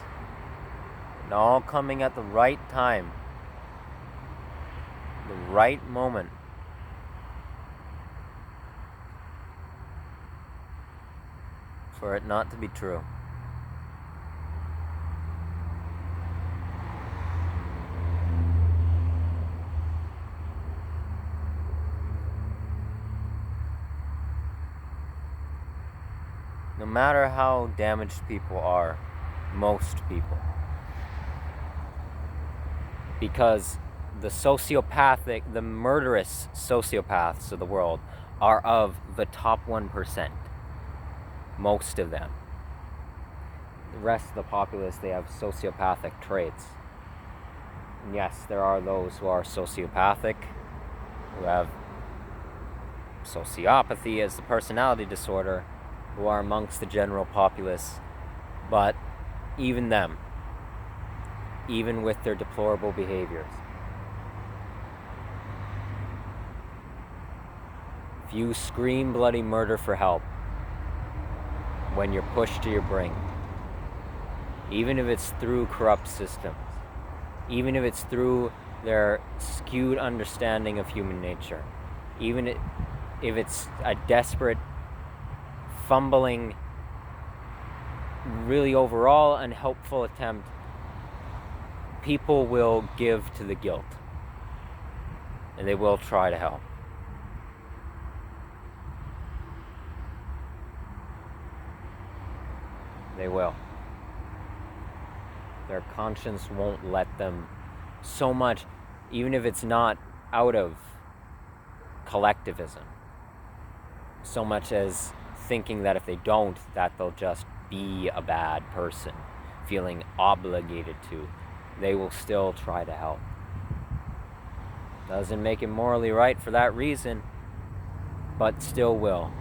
and all coming at the right time, the right moment. For it not to be true. No matter how damaged people are, most people, because the murderous sociopaths of the world are of the top 1%. Most of them. The rest of the populace, they have sociopathic traits. And yes, there are those who are sociopathic, who have sociopathy as the personality disorder, who are amongst the general populace, But even them, even with their deplorable behaviors, if you scream bloody murder for help when you're pushed to your brink, even if it's through corrupt systems, even if it's through their skewed understanding of human nature, even if it's a desperate, fumbling, really overall unhelpful attempt, people will give to the guilt. And they will try to help. They will. Their conscience won't let them so much, even if it's not out of collectivism, so much as thinking that if they don't, that they'll just be a bad person, feeling obligated to. They will still try to help. Doesn't make it morally right for that reason, but still will.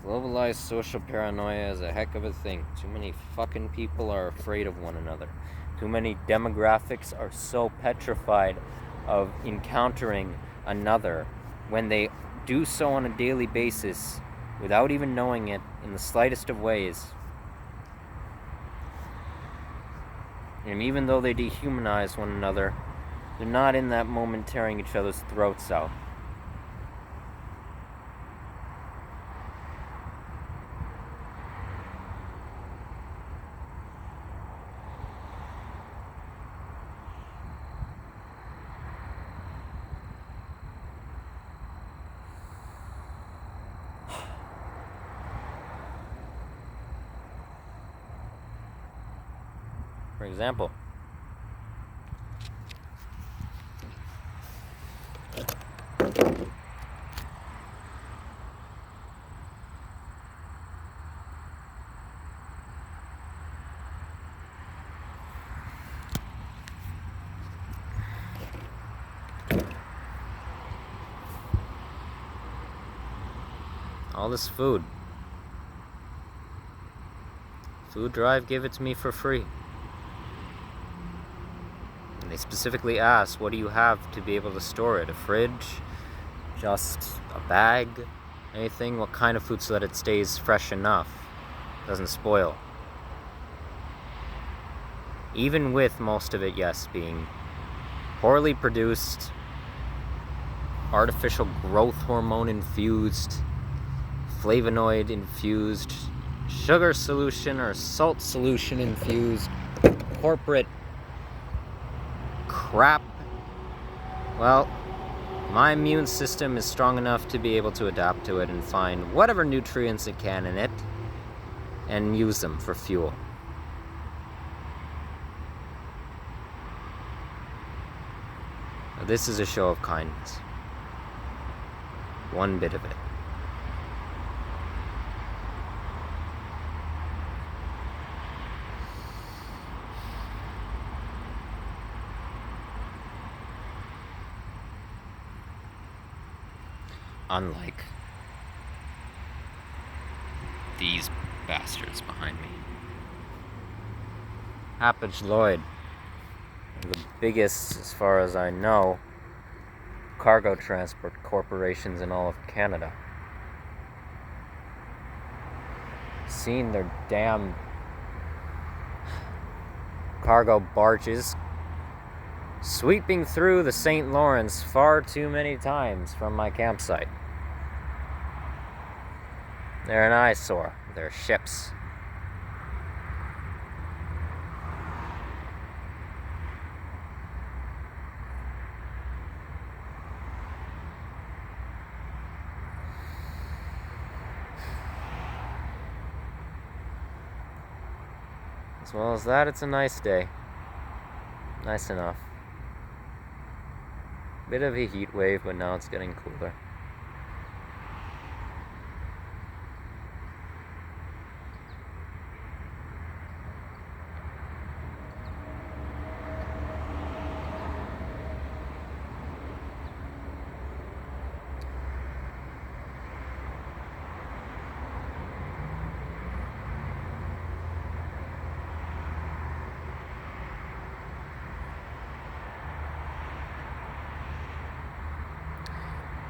Globalized social paranoia is a heck of a thing. Too many fucking people are afraid of one another. Too many demographics are so petrified of encountering another when they do so on a daily basis without even knowing it in the slightest of ways. And even though they dehumanize one another, they're not in that moment tearing each other's throats out. For example, all this food. Food Drive gave it to me for free. And they specifically asked, what do you have to be able to store it? A fridge? Just a bag? Anything? What kind of food so that it stays fresh enough? Doesn't spoil. Even with most of it, yes, being poorly produced, artificial growth hormone infused, flavonoid infused, sugar solution or salt solution infused, corporate crap. Well, my immune system is strong enough to be able to adapt to it and find whatever nutrients it can in it and use them for fuel. Now, this is a show of kindness. One bit of it. Unlike these bastards behind me. Hapage Lloyd, the biggest, as far as I know, cargo transport corporations in all of Canada. Seen their damn cargo barges sweeping through the St. Lawrence far too many times from my campsite. They're an eyesore. They're ships. As well as that, it's a nice day. Nice enough. Bit of a heat wave, but now it's getting cooler.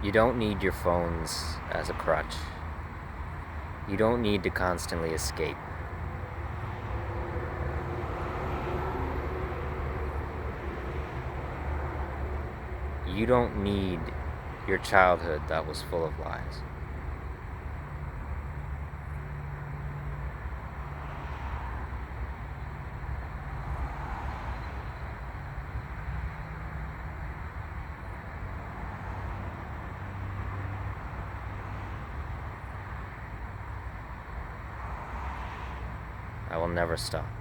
You don't need your phones as a crutch. You don't need to constantly escape. You don't need your childhood that was full of lies. I will never stop.